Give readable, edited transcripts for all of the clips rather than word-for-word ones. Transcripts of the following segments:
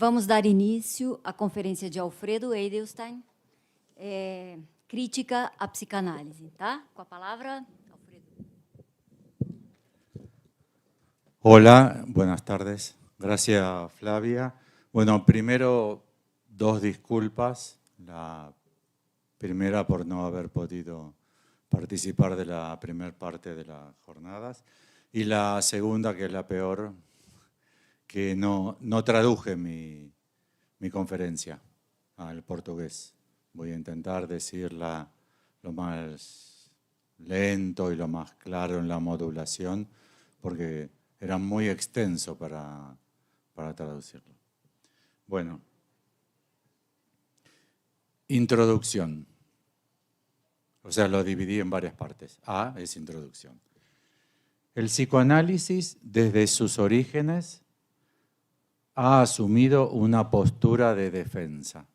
Vamos dar início à conferência de Alfredo Edelstein, Crítica à Psicanálise, tá? Com a palavra, Alfredo. Hola, buenas tardes. Gracias, Flavia. Bueno, primero, dos disculpas. La primera por no haber podido participar de la primera parte de las jornadas. Y la segunda, que es la peor, que no traduje mi conferencia al portugués. Voy a intentar decirla lo más lento y lo más claro en la modulación, porque era muy extenso para traducirlo. Bueno, introducción. O sea, lo dividí en varias partes. A es introducción. El psicoanálisis, desde sus orígenes, ha asumido una postura de defensa,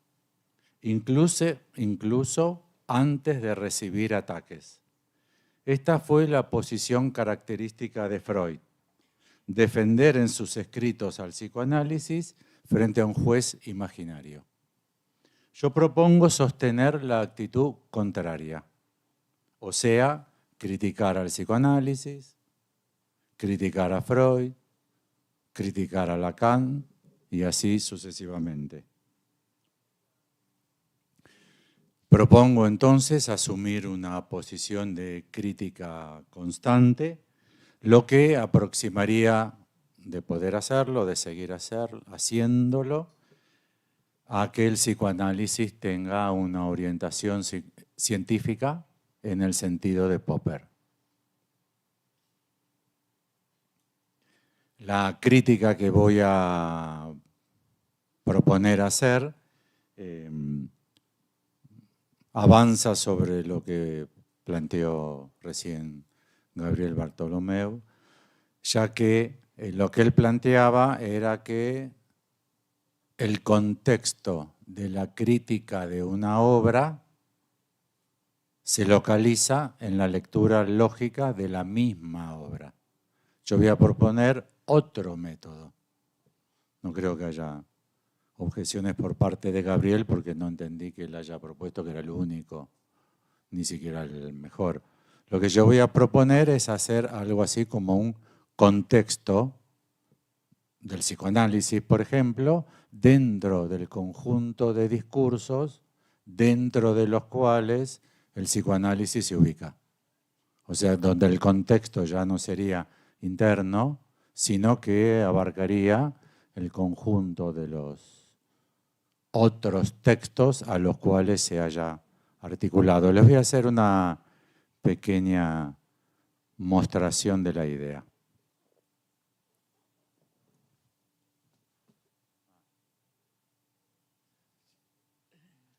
incluso antes de recibir ataques. Esta fue la posición característica de Freud: defender en sus escritos al psicoanálisis frente a un juez imaginario. Yo propongo sostener la actitud contraria, o sea, criticar al psicoanálisis, criticar a Freud, criticar a Lacan y así sucesivamente. Propongo entonces asumir una posición de crítica constante, lo que aproximaría, de poder hacerlo, de seguir haciéndolo, a que el psicoanálisis tenga una orientación científica en el sentido de Popper. La crítica que voy a proponer hacer avanza sobre lo que planteó recién Gabriel Bartolomeu, ya que lo que él planteaba era que el contexto de la crítica de una obra se localiza en la lectura lógica de la misma obra. Yo voy a proponer otro método. No creo que haya objeciones por parte de Gabriel, porque no entendí que él haya propuesto que era el único, ni siquiera el mejor. Lo que yo voy a proponer es hacer algo así como un contexto del psicoanálisis, por ejemplo, dentro del conjunto de discursos dentro de los cuales el psicoanálisis se ubica. O sea, donde el contexto ya no sería interno, sino que abarcaría el conjunto de los otros textos a los cuales se haya articulado. Les voy a hacer una pequeña mostración de la idea.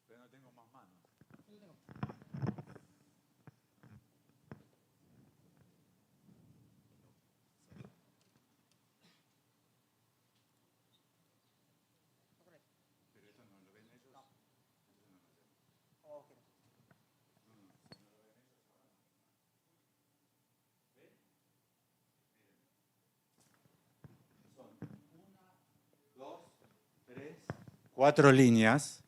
Pero no tengo más manos. Cuatro líneas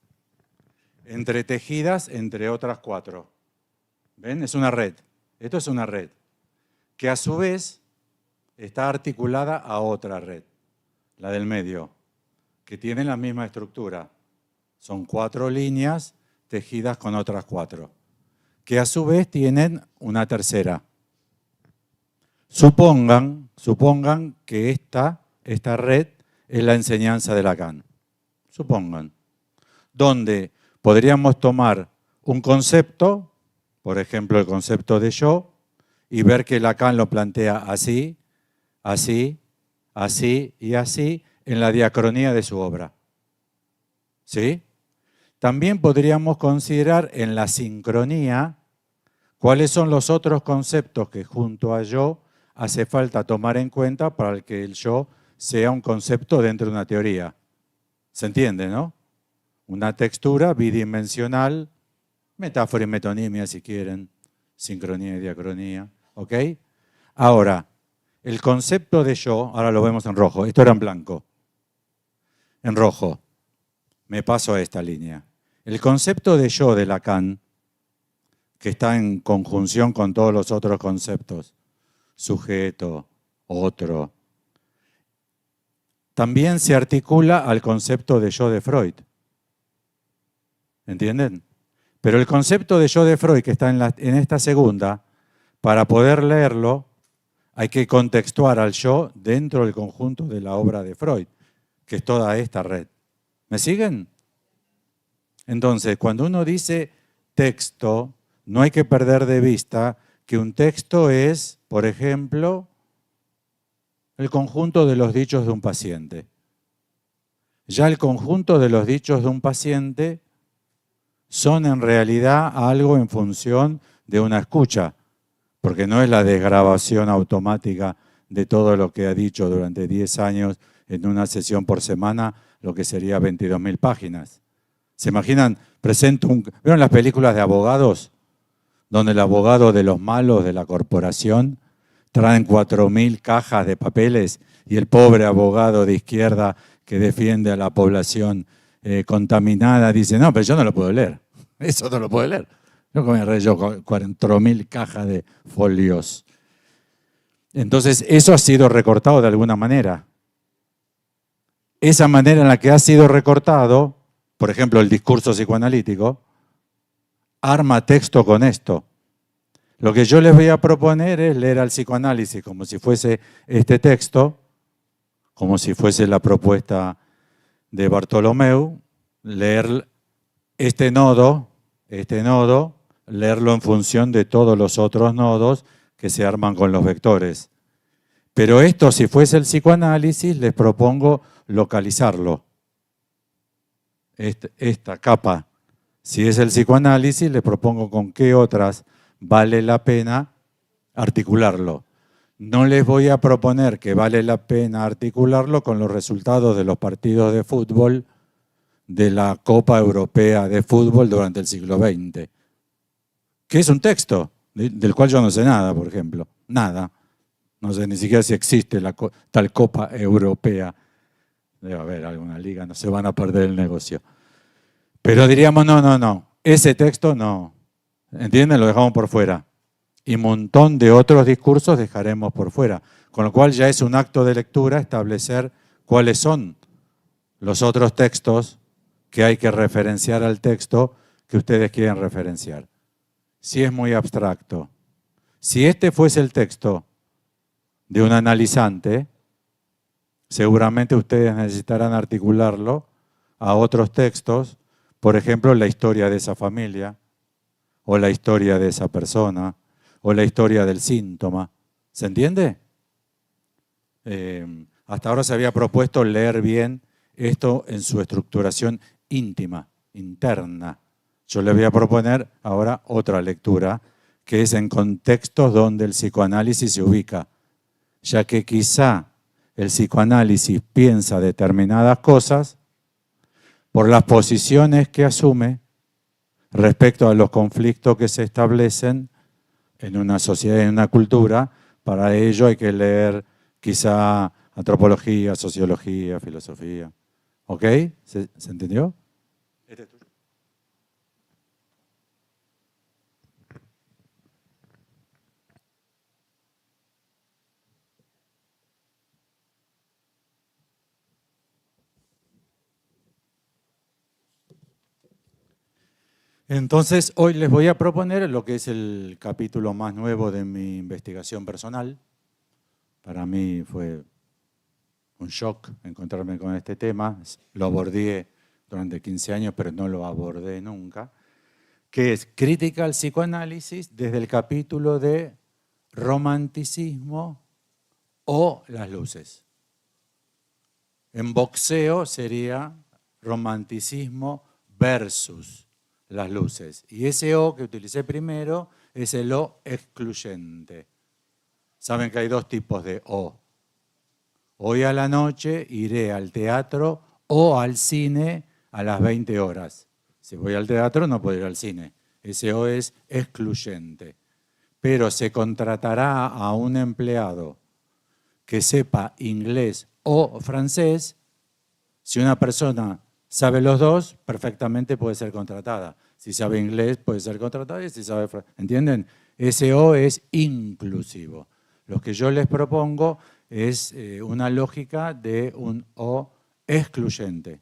entretejidas entre otras cuatro. ¿Ven? Es una red. Esto es una red que a su vez está articulada a otra red, la del medio, que tiene la misma estructura. Son cuatro líneas tejidas con otras cuatro, que a su vez tienen una tercera. Supongan que esta red es la enseñanza de Lacan. Supongan. Donde podríamos tomar un concepto, por ejemplo el concepto de yo, y ver que Lacan lo plantea así, así, así y así en la diacronía de su obra. ¿Sí? También podríamos considerar en la sincronía cuáles son los otros conceptos que junto a yo hace falta tomar en cuenta para que el yo sea un concepto dentro de una teoría. ¿Se entiende, no? Una textura bidimensional, metáfora y metonimia si quieren, sincronía y diacronía, ¿ok? Ahora, el concepto de yo, ahora lo vemos en rojo, esto era en blanco. en rojo. Me paso a esta línea. El concepto de yo de Lacan, que está en conjunción con todos los otros conceptos, sujeto, otro, también se articula al concepto de yo de Freud. ¿Entienden? Pero el concepto de yo de Freud, que está en esta segunda, para poder leerlo, hay que contextuar al yo dentro del conjunto de la obra de Freud, que es toda esta red. ¿Me siguen? Entonces, cuando uno dice texto, no hay que perder de vista que un texto es, por ejemplo, el conjunto de los dichos de un paciente. Ya el conjunto de los dichos de un paciente son en realidad algo en función de una escucha, porque no es la desgrabación automática de todo lo que ha dicho durante 10 años en una sesión por semana, lo que sería 22.000 páginas. ¿Se imaginan? ¿Vieron las películas de abogados? Donde el abogado de los malos de la corporación traen 4.000 cajas de papeles y el pobre abogado de izquierda que defiende a la población contaminada dice, no, pero yo no lo puedo leer. Eso no lo puedo leer. No como yo 4.000 cajas de folios. Entonces, eso ha sido recortado de alguna manera. Esa manera en la que ha sido recortado, por ejemplo, el discurso psicoanalítico, arma texto con esto. Lo que yo les voy a proponer es leer al psicoanálisis como si fuese este texto, como si fuese la propuesta de Bartolomeu, leer este nodo, leerlo en función de todos los otros nodos que se arman con los vectores. Pero esto, si fuese el psicoanálisis, les propongo localizarlo. Esta capa, si es el psicoanálisis, les propongo con qué otras vale la pena articularlo. No les voy a proponer que vale la pena articularlo con los resultados de los partidos de fútbol de la Copa Europea de Fútbol durante el siglo XX, que es un texto del cual yo no sé nada, por ejemplo. Nada. No sé ni siquiera si existe tal Copa Europea. Debe haber alguna liga, no se van a perder el negocio. Pero diríamos, no. Ese texto no. ¿Entienden? Lo dejamos por fuera. Y un montón de otros discursos dejaremos por fuera. Con lo cual ya es un acto de lectura establecer cuáles son los otros textos que hay que referenciar al texto que ustedes quieren referenciar. Si es muy abstracto. Si este fuese el texto de un analizante, seguramente ustedes necesitarán articularlo a otros textos, por ejemplo, la historia de esa familia, o la historia de esa persona, o la historia del síntoma. ¿Se entiende? Hasta ahora se había propuesto leer bien esto en su estructuración íntima, interna. Yo le voy a proponer ahora otra lectura, que es en contextos donde el psicoanálisis se ubica, ya que quizá el psicoanálisis piensa determinadas cosas por las posiciones que asume respecto a los conflictos que se establecen en una sociedad, en una cultura. Para ello hay que leer quizá antropología, sociología, filosofía. ¿Ok? ¿Se entendió? Este es tuyo. Entonces, hoy les voy a proponer lo que es el capítulo más nuevo de mi investigación personal. Para mí fue un shock encontrarme con este tema. Lo abordé durante 15 años, pero no lo abordé nunca. Que es crítica al psicoanálisis desde el capítulo de romanticismo o las luces. En boxeo sería romanticismo versus las luces. Y ese O que utilicé primero es el O excluyente. Saben que hay dos tipos de O. Hoy a la noche iré al teatro o al cine a las 20 horas. Si voy al teatro no puedo ir al cine. Ese O es excluyente. Pero se contratará a un empleado que sepa inglés o francés Si una persona sabe los dos, perfectamente puede ser contratada. Si sabe inglés, puede ser contratada y si sabe francés. ¿Entienden? Ese O es inclusivo. Lo que yo les propongo es una lógica de un O excluyente.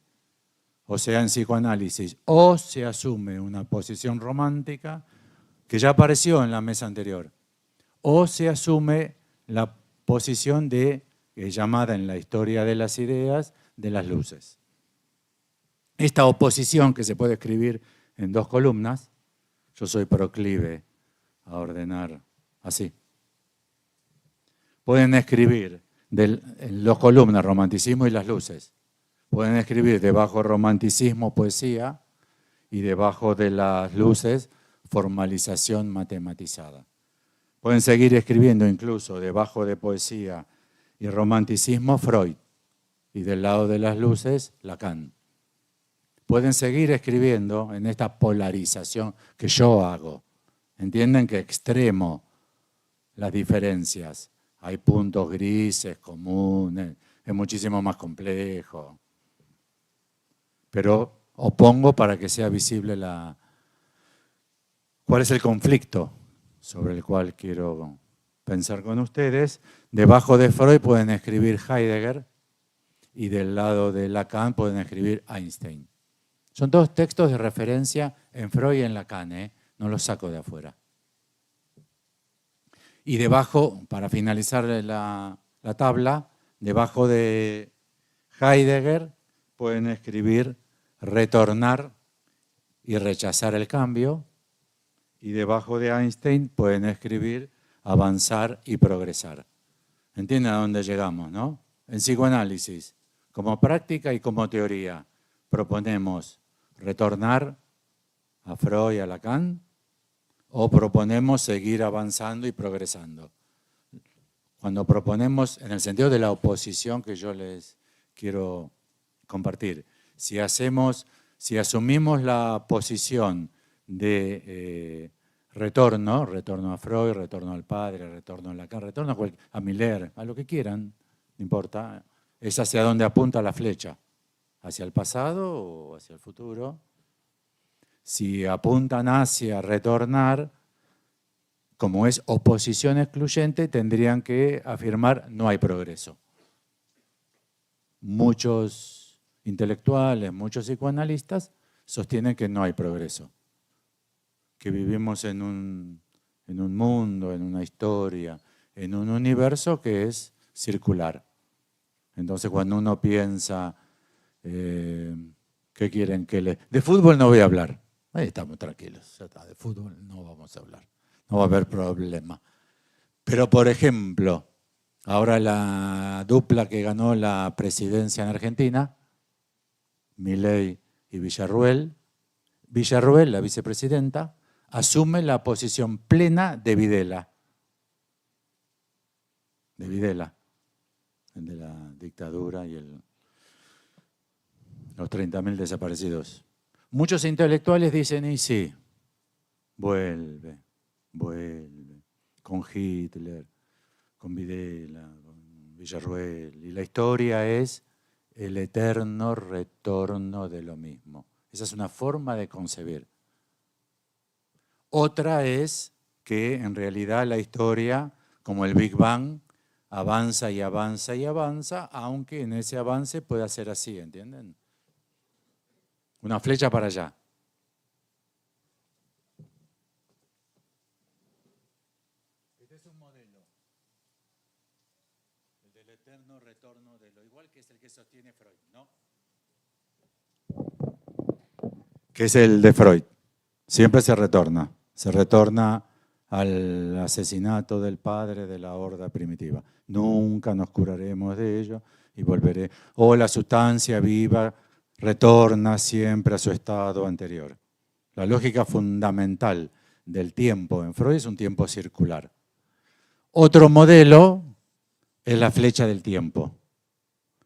O sea, en psicoanálisis, o se asume una posición romántica, que ya apareció en la mesa anterior, o se asume la posición de, llamada en la historia de las ideas, de las luces. Esta oposición que se puede escribir en 2 columnas, yo soy proclive a ordenar así. Pueden escribir en 2 columnas, romanticismo y las luces. Pueden escribir debajo romanticismo, poesía, y debajo de las luces, formalización matematizada. Pueden seguir escribiendo incluso debajo de poesía y romanticismo, Freud, y del lado de las luces, Lacan. Pueden seguir escribiendo en esta polarización que yo hago. Entienden que extremo las diferencias. Hay puntos grises, comunes, es muchísimo más complejo. Pero opongo para que sea visible cuál es el conflicto sobre el cual quiero pensar con ustedes. Debajo de Freud pueden escribir Heidegger y del lado de Lacan pueden escribir Einstein. Son todos textos de referencia en Freud y en Lacan, no los saco de afuera. Y debajo, para finalizar la tabla, debajo de Heidegger pueden escribir retornar y rechazar el cambio, y debajo de Einstein pueden escribir avanzar y progresar. ¿Entienden a dónde llegamos, no? En psicoanálisis, como práctica y como teoría, proponemos retornar a Freud y a Lacan, o proponemos seguir avanzando y progresando. Cuando proponemos, en el sentido de la oposición que yo les quiero compartir, si asumimos la posición de retorno a Freud, retorno al padre, retorno a Lacan, retorno a Miller, a lo que quieran, no importa, es hacia donde apunta la flecha, hacia el pasado o hacia el futuro. Si apuntan hacia retornar, como es oposición excluyente, tendrían que afirmar no hay progreso. Muchos intelectuales, muchos psicoanalistas sostienen que no hay progreso, que vivimos en un mundo, en una historia, en un universo que es circular. Entonces cuando uno piensa, ¿qué quieren que le...? De fútbol no voy a hablar, ahí estamos tranquilos, ya está, de fútbol no vamos a hablar, no va a haber problema. Pero por ejemplo, ahora la dupla que ganó la presidencia en Argentina, Milei y Villarruel, la vicepresidenta, asume la posición plena de Videla, el de la dictadura y los 30.000 desaparecidos. Muchos intelectuales dicen, y sí, vuelve, con Hitler, con Videla, con Villarruel, y la historia es el eterno retorno de lo mismo. Esa es una forma de concebir. Otra es que en realidad la historia, como el Big Bang, avanza y avanza y avanza, aunque en ese avance pueda ser así, ¿entienden? Una flecha para allá. Este es un modelo. El del eterno retorno de lo igual, que es el que sostiene Freud, ¿no? Que es el de Freud. Siempre se retorna al asesinato del padre de la horda primitiva. Nunca nos curaremos de ello y volveré. O la sustancia viva retorna siempre a su estado anterior. La lógica fundamental del tiempo en Freud es un tiempo circular. Otro modelo es la flecha del tiempo,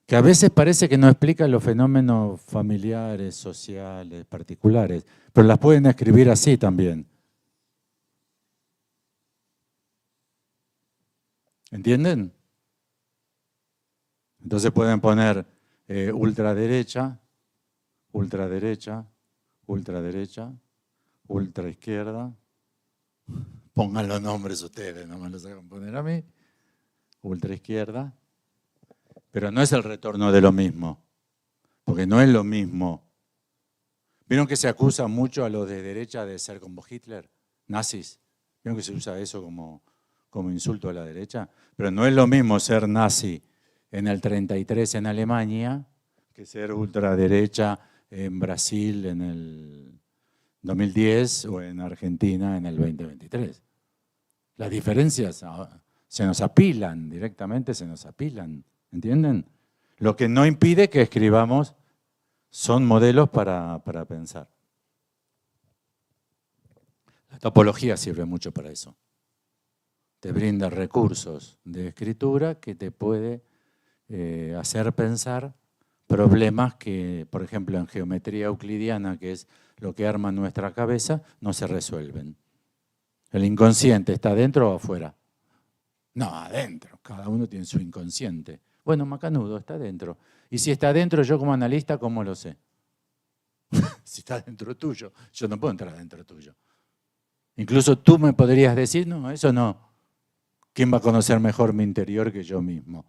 que a veces parece que no explica los fenómenos familiares, sociales, particulares, pero las pueden escribir así también. ¿Entienden? Entonces pueden poner ultraderecha, ultraderecha, ultraderecha, ultraizquierda. Pongan los nombres ustedes, no me los hagan poner a mí. Ultraizquierda. Pero no es el retorno de lo mismo, porque no es lo mismo. ¿Vieron que se acusa mucho a los de derecha de ser como Hitler? Nazis. ¿Vieron que se usa eso como insulto a la derecha? Pero no es lo mismo ser nazi en el 33 en Alemania que ser ultraderecha en Brasil en el 2010 o en Argentina en el 2023. Las diferencias se nos apilan, directamente se nos apilan, ¿entienden? Lo que no impide que escribamos son modelos para pensar. La topología sirve mucho para eso. Te brinda recursos de escritura que te puede hacer pensar problemas que, por ejemplo, en geometría euclidiana, que es lo que arma nuestra cabeza, no se resuelven. ¿El inconsciente está adentro o afuera? No, adentro. Cada uno tiene su inconsciente. Bueno, macanudo, está adentro. Y si está adentro, yo como analista, ¿cómo lo sé? Si está dentro tuyo, yo no puedo entrar adentro tuyo. Incluso tú me podrías decir, no, eso no. ¿Quién va a conocer mejor mi interior que yo mismo?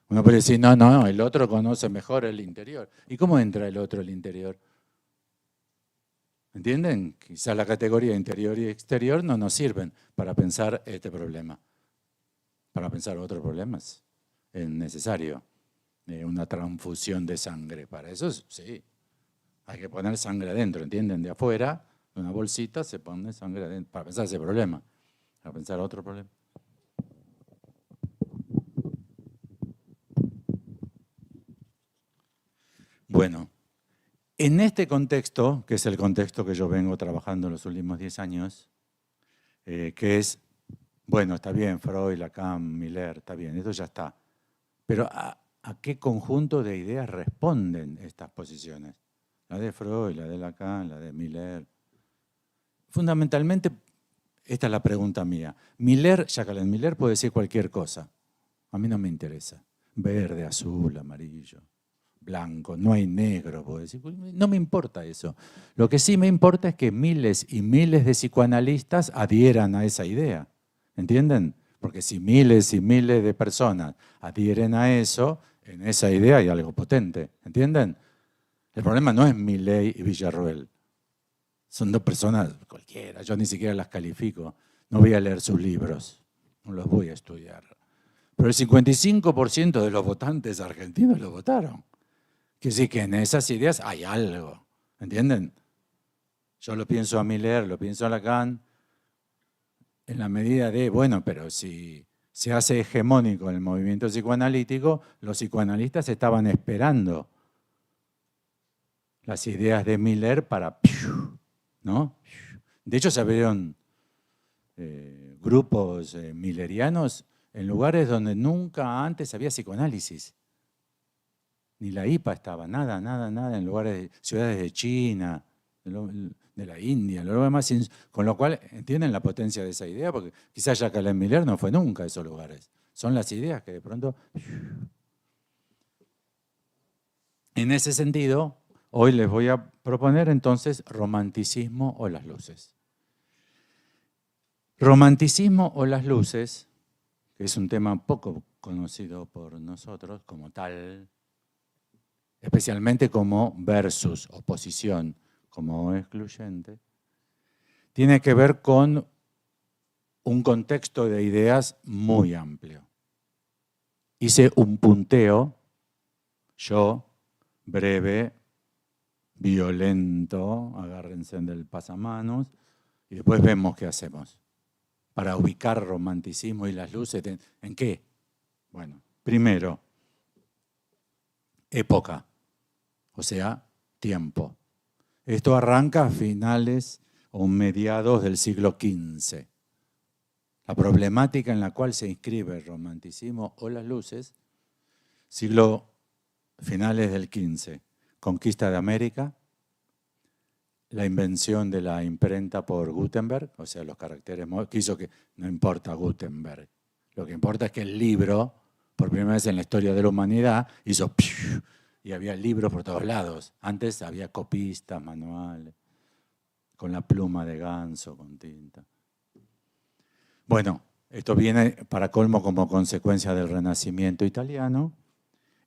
Uno puede decir, no, el otro conoce mejor el interior. ¿Y cómo entra el otro al interior? ¿Entienden? Quizás la categoría interior y exterior no nos sirven para pensar este problema. Para pensar otros problemas es necesario una transfusión de sangre. Para eso sí, hay que poner sangre adentro, ¿entienden? De afuera, de una bolsita, se pone sangre adentro para pensar ese problema, para pensar otro problema. Bueno, en este contexto, que es el contexto que yo vengo trabajando en los últimos 10 años, que es, bueno, está bien, Freud, Lacan, Miller, está bien, esto ya está. Pero ¿a qué conjunto de ideas responden estas posiciones? La de Freud, la de Lacan, la de Miller. Fundamentalmente, esta es la pregunta mía. Jacqueline Miller puede decir cualquier cosa. A mí no me interesa. Verde, azul, amarillo, blanco, no hay negro, puedo decir. No me importa eso. Lo que sí me importa es que miles y miles de psicoanalistas adhieran a esa idea. ¿Entienden? Porque si miles y miles de personas adhieren a eso, en esa idea hay algo potente. ¿Entienden? El problema no es Milei y Villarroel. Son dos personas cualquiera, yo ni siquiera las califico. No voy a leer sus libros, no los voy a estudiar. Pero el 55% de los votantes argentinos lo votaron. Quiere decir que en esas ideas hay algo, ¿entienden? Yo lo pienso a Miller, lo pienso a Lacan, en la medida de, bueno, pero si se hace hegemónico el movimiento psicoanalítico, los psicoanalistas estaban esperando las ideas de Miller para, ¿no? De hecho, se abrieron grupos millerianos en lugares donde nunca antes había psicoanálisis. Ni la IPA estaba, nada, en lugares de ciudades de China, de la India, lo demás, con lo cual entienden la potencia de esa idea, porque quizás Jacqueline Miller no fue nunca a esos lugares. Son las ideas que de pronto... En ese sentido, hoy les voy a proponer entonces romanticismo o las luces. Romanticismo o las luces, que es un tema poco conocido por nosotros como tal, especialmente como versus, oposición, como excluyente, tiene que ver con un contexto de ideas muy amplio. Hice un punteo, yo, breve, violento, agárrense del pasamanos, y después vemos qué hacemos. Para ubicar romanticismo y las luces, ¿en qué? Bueno, primero, época, o sea, tiempo. Esto arranca a finales o mediados del siglo XV. La problemática en la cual se inscribe el romanticismo o las luces, finales del XV, conquista de América, la invención de la imprenta por Gutenberg, o sea, los caracteres, que hizo que no importa Gutenberg, lo que importa es que el libro, por primera vez en la historia de la humanidad, hizo y había libros por todos lados. Antes había copistas, manuales, con la pluma de ganso, con tinta. Bueno, esto viene para colmo como consecuencia del Renacimiento italiano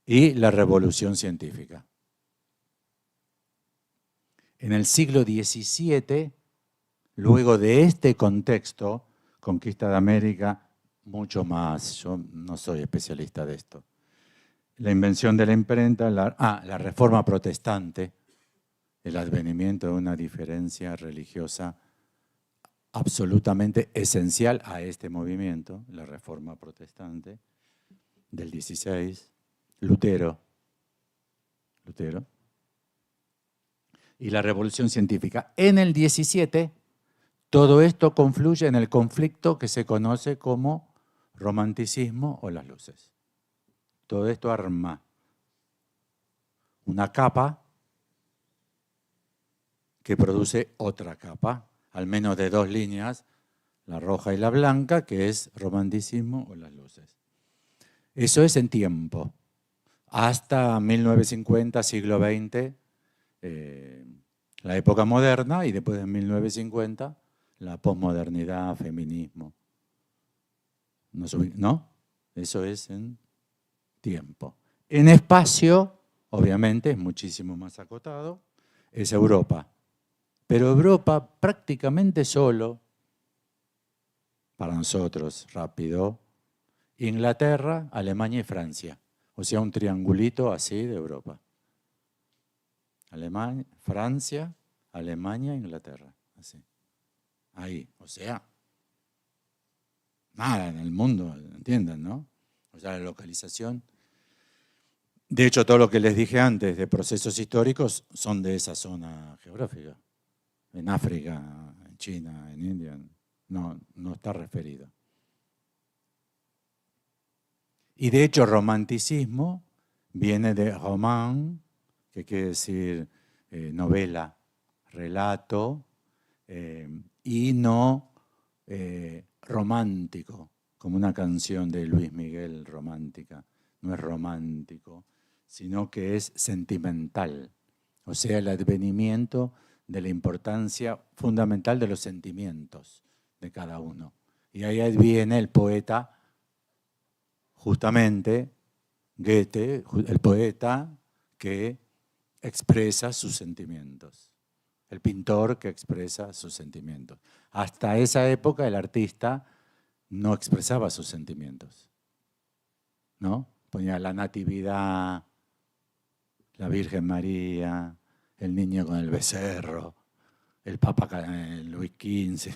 y la Revolución Científica. En el siglo XVII, luego de este contexto, conquista de América, mucho más, yo no soy especialista de esto. La invención de la imprenta, la reforma protestante, el advenimiento de una diferencia religiosa absolutamente esencial a este movimiento, la reforma protestante del XVI, Lutero, y la revolución científica. En el XVII, todo esto confluye en el conflicto que se conoce como romanticismo o las luces. Todo esto arma una capa que produce otra capa, al menos de dos líneas, la roja y la blanca, que es romanticismo o las luces. Eso es en tiempo. Hasta 1950, siglo XX, la época moderna, y después de 1950, la posmodernidad, feminismo. ¿No? Eso es en tiempo. En espacio, obviamente, es muchísimo más acotado, es Europa. Pero Europa prácticamente solo, para nosotros, rápido, Inglaterra, Alemania y Francia. O sea, un triangulito así de Europa. Francia, Alemania, Inglaterra. Así. Ahí, o sea, nada en el mundo, ¿entienden, no? O sea, la localización. De hecho, todo lo que les dije antes de procesos históricos son de esa zona geográfica. En África, en China, en India, no está referido. Y de hecho, romanticismo viene de roman, que quiere decir novela, relato, y no romántico, como una canción de Luis Miguel romántica. No es romántico, sino que es sentimental. O sea, el advenimiento de la importancia fundamental de los sentimientos de cada uno. Y ahí viene el poeta, justamente, Goethe, el poeta que expresa sus sentimientos. El pintor que expresa sus sentimientos. Hasta esa época el artista no expresaba sus sentimientos, ¿no? Ponía la Natividad, la Virgen María, el niño con el becerro, el Papa Luis XV,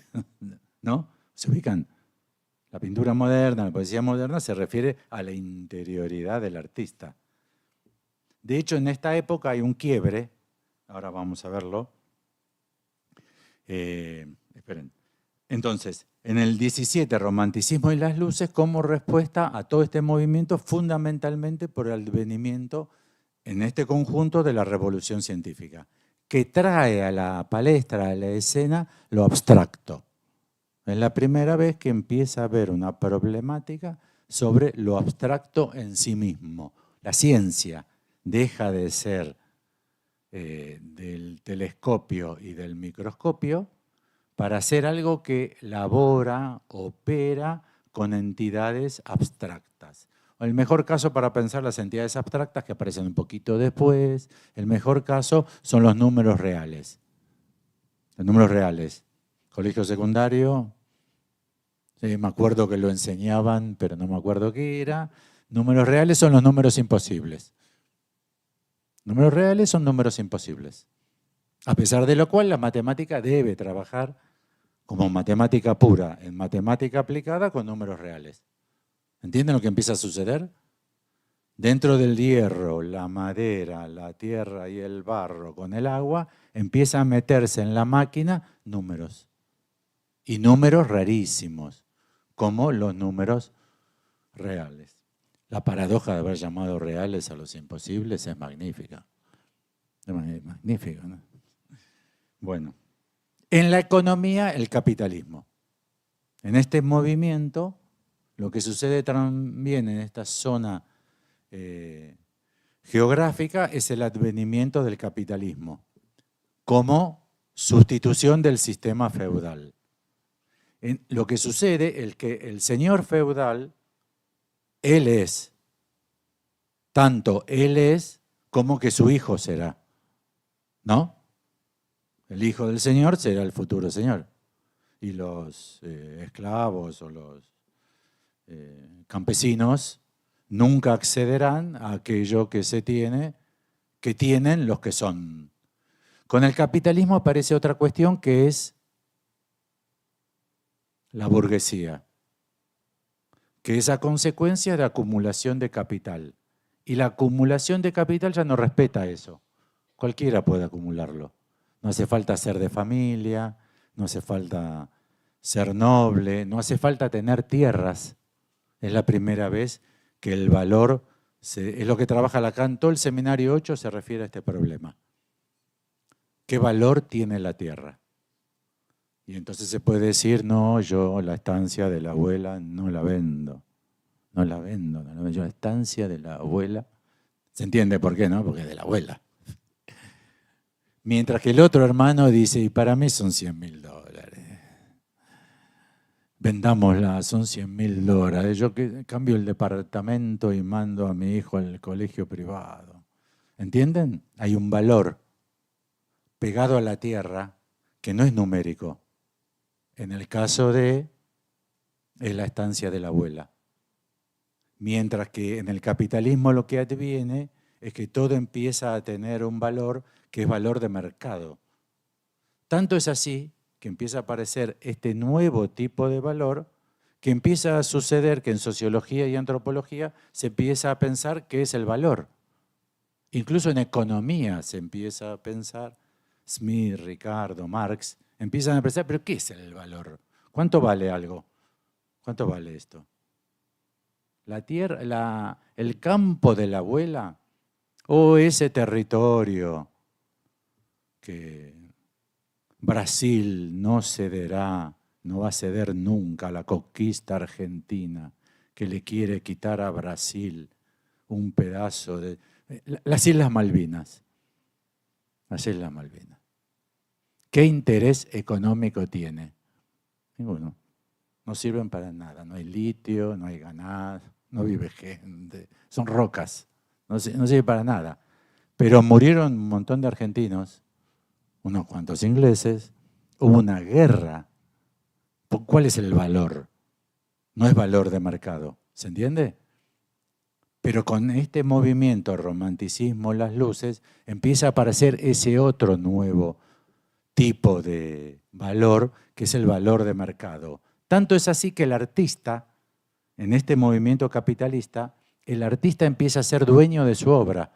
¿no? ¿Se ubican? La pintura moderna, la poesía moderna se refiere a la interioridad del artista. De hecho, en esta época hay un quiebre, ahora vamos a verlo. Esperen. Entonces, en el 17, romanticismo y las luces como respuesta a todo este movimiento, fundamentalmente por el advenimiento en este conjunto de la revolución científica, que trae a la palestra, a la escena, lo abstracto. Es la primera vez que empieza a haber una problemática sobre lo abstracto en sí mismo. La ciencia deja de ser del telescopio y del microscopio para hacer algo que labora, opera con entidades abstractas. El mejor caso para pensar las entidades abstractas, que aparecen un poquito después, el mejor caso son los números reales. Los números reales. Colegio secundario, sí, me acuerdo que lo enseñaban, pero no me acuerdo qué era. Números reales son los números imposibles. Números reales son números imposibles. A pesar de lo cual la matemática debe trabajar como matemática pura, en matemática aplicada con números reales. ¿Entienden lo que empieza a suceder? Dentro del hierro, la madera, la tierra y el barro con el agua, empieza a meterse en la máquina números. Y números rarísimos, como los números reales. La paradoja de haber llamado reales a los imposibles es magnífica. Es magnífica, ¿no? Bueno, en la economía, el capitalismo. En este movimiento, lo que sucede también en esta zona geográfica es el advenimiento del capitalismo como sustitución del sistema feudal. Lo que sucede es que el señor feudal, él es, tanto él es como que su hijo será, ¿no? El hijo del señor será el futuro señor. Y los esclavos o los campesinos nunca accederán a aquello que se tiene, que tienen los que son. Con el capitalismo aparece otra cuestión que es la burguesía, que es a consecuencia de acumulación de capital. Y la acumulación de capital ya no respeta eso. Cualquiera puede acumularlo. No hace falta ser de familia, no hace falta ser noble, no hace falta tener tierras. Es la primera vez que el valor, es lo que trabaja Lacan. Todo el seminario 8 se refiere a este problema. ¿Qué valor tiene la tierra? Y entonces se puede decir, no, yo la estancia de la abuela no la vendo. No la vendo, no la vendo. Yo la estancia de la abuela, ¿se entiende por qué, no? Porque es de la abuela. Mientras que el otro hermano dice, y para mí son $100.000. Vendámosla, son $100.000. Yo que cambio el departamento y mando a mi hijo al colegio privado. ¿Entienden? Hay un valor pegado a la tierra que no es numérico. En el caso de es la estancia de la abuela. Mientras que en el capitalismo lo que adviene es que todo empieza a tener un valor que es valor de mercado. Tanto es así que empieza a aparecer este nuevo tipo de valor que empieza a suceder que en sociología y antropología se empieza a pensar qué es el valor. Incluso en economía se empieza a pensar, Smith, Ricardo, Marx, empiezan a pensar, pero ¿qué es el valor? ¿Cuánto vale algo? ¿Cuánto vale esto? La tierra, el campo de la abuela o ese territorio que Brasil no cederá, no va a ceder nunca a la conquista argentina que le quiere quitar a Brasil un pedazo de... Las Islas Malvinas. Las Islas Malvinas. ¿Qué interés económico tiene? Ninguno. No sirven para nada. No hay litio, no hay ganado, no vive gente. Son rocas. No sirve para nada. Pero murieron un montón de argentinos, unos cuantos ingleses. Hubo una guerra. ¿Cuál es el valor? No es valor de mercado. ¿Se entiende? Pero con este movimiento, romanticismo, las luces, empieza a aparecer ese otro nuevo tipo de valor, que es el valor de mercado. Tanto es así que el artista, en este movimiento capitalista, el artista empieza a ser dueño de su obra.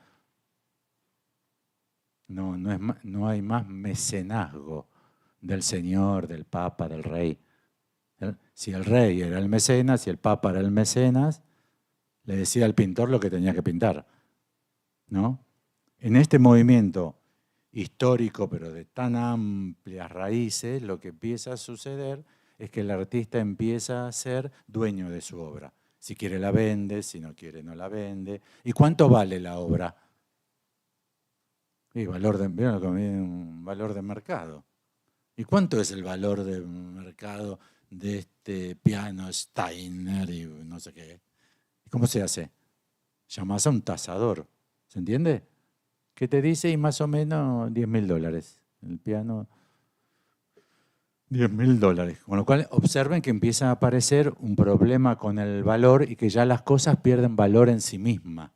No hay más mecenazgo del señor, del papa, del rey. Si el rey era el mecenas, si el papa era el mecenas, le decía al pintor lo que tenía que pintar, ¿no? En este movimiento histórico, pero de tan amplias raíces, lo que empieza a suceder es que el artista empieza a ser dueño de su obra. Si quiere la vende, si no quiere no la vende. ¿Y cuánto vale la obra? Y un valor de mercado. ¿Y cuánto es el valor de mercado de este piano Steiner y no sé qué? ¿Cómo se hace? Llamás a un tasador, ¿se entiende? ¿Qué te dice? Y más o menos $10.000. El piano, $10.000. Con lo cual, observen que empieza a aparecer un problema con el valor y que ya las cosas pierden valor en sí mismas.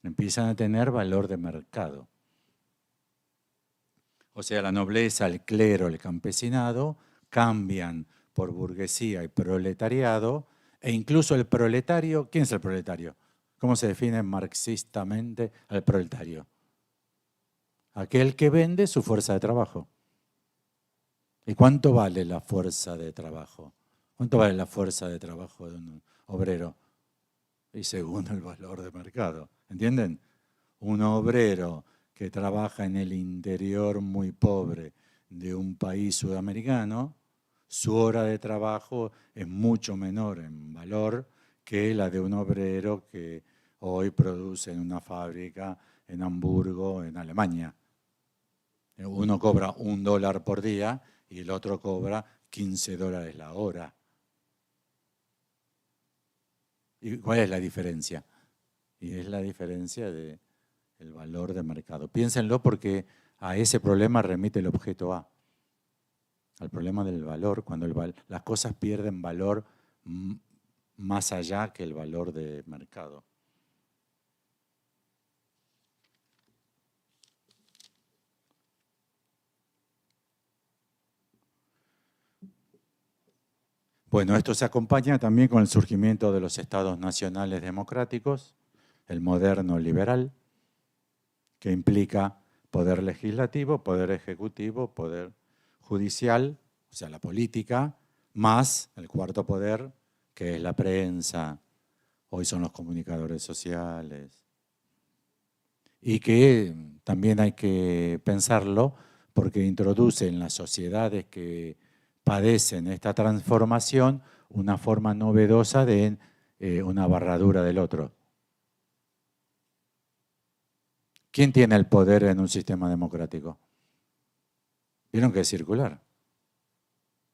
Empiezan a tener valor de mercado. O sea, la nobleza, el clero, el campesinado cambian por burguesía y proletariado, e incluso el proletario. ¿Quién es el proletario? ¿Cómo se define marxistamente al proletario? Aquel que vende su fuerza de trabajo. ¿Y cuánto vale la fuerza de trabajo? ¿Cuánto vale la fuerza de trabajo de un obrero? Y según el valor de mercado. ¿Entienden? Un obrero que trabaja en el interior muy pobre de un país sudamericano, su hora de trabajo es mucho menor en valor que la de un obrero hoy produce en una fábrica en Hamburgo, en Alemania. Uno cobra $1 por día y el otro cobra $15 la hora. ¿Y cuál es la diferencia? Y es la diferencia del valor de mercado. Piénsenlo porque a ese problema remite el objeto A. Al problema del valor, cuando las cosas pierden valor más allá que el valor de mercado. Bueno, esto se acompaña también con el surgimiento de los estados nacionales democráticos, el moderno liberal, que implica poder legislativo, poder ejecutivo, poder judicial, o sea, la política, más el cuarto poder, que es la prensa, hoy son los comunicadores sociales. Y que también hay que pensarlo porque introduce en las sociedades que padecen esta transformación una forma novedosa de una barradura del otro. ¿Quién tiene el poder en un sistema democrático? Vieron que es circular,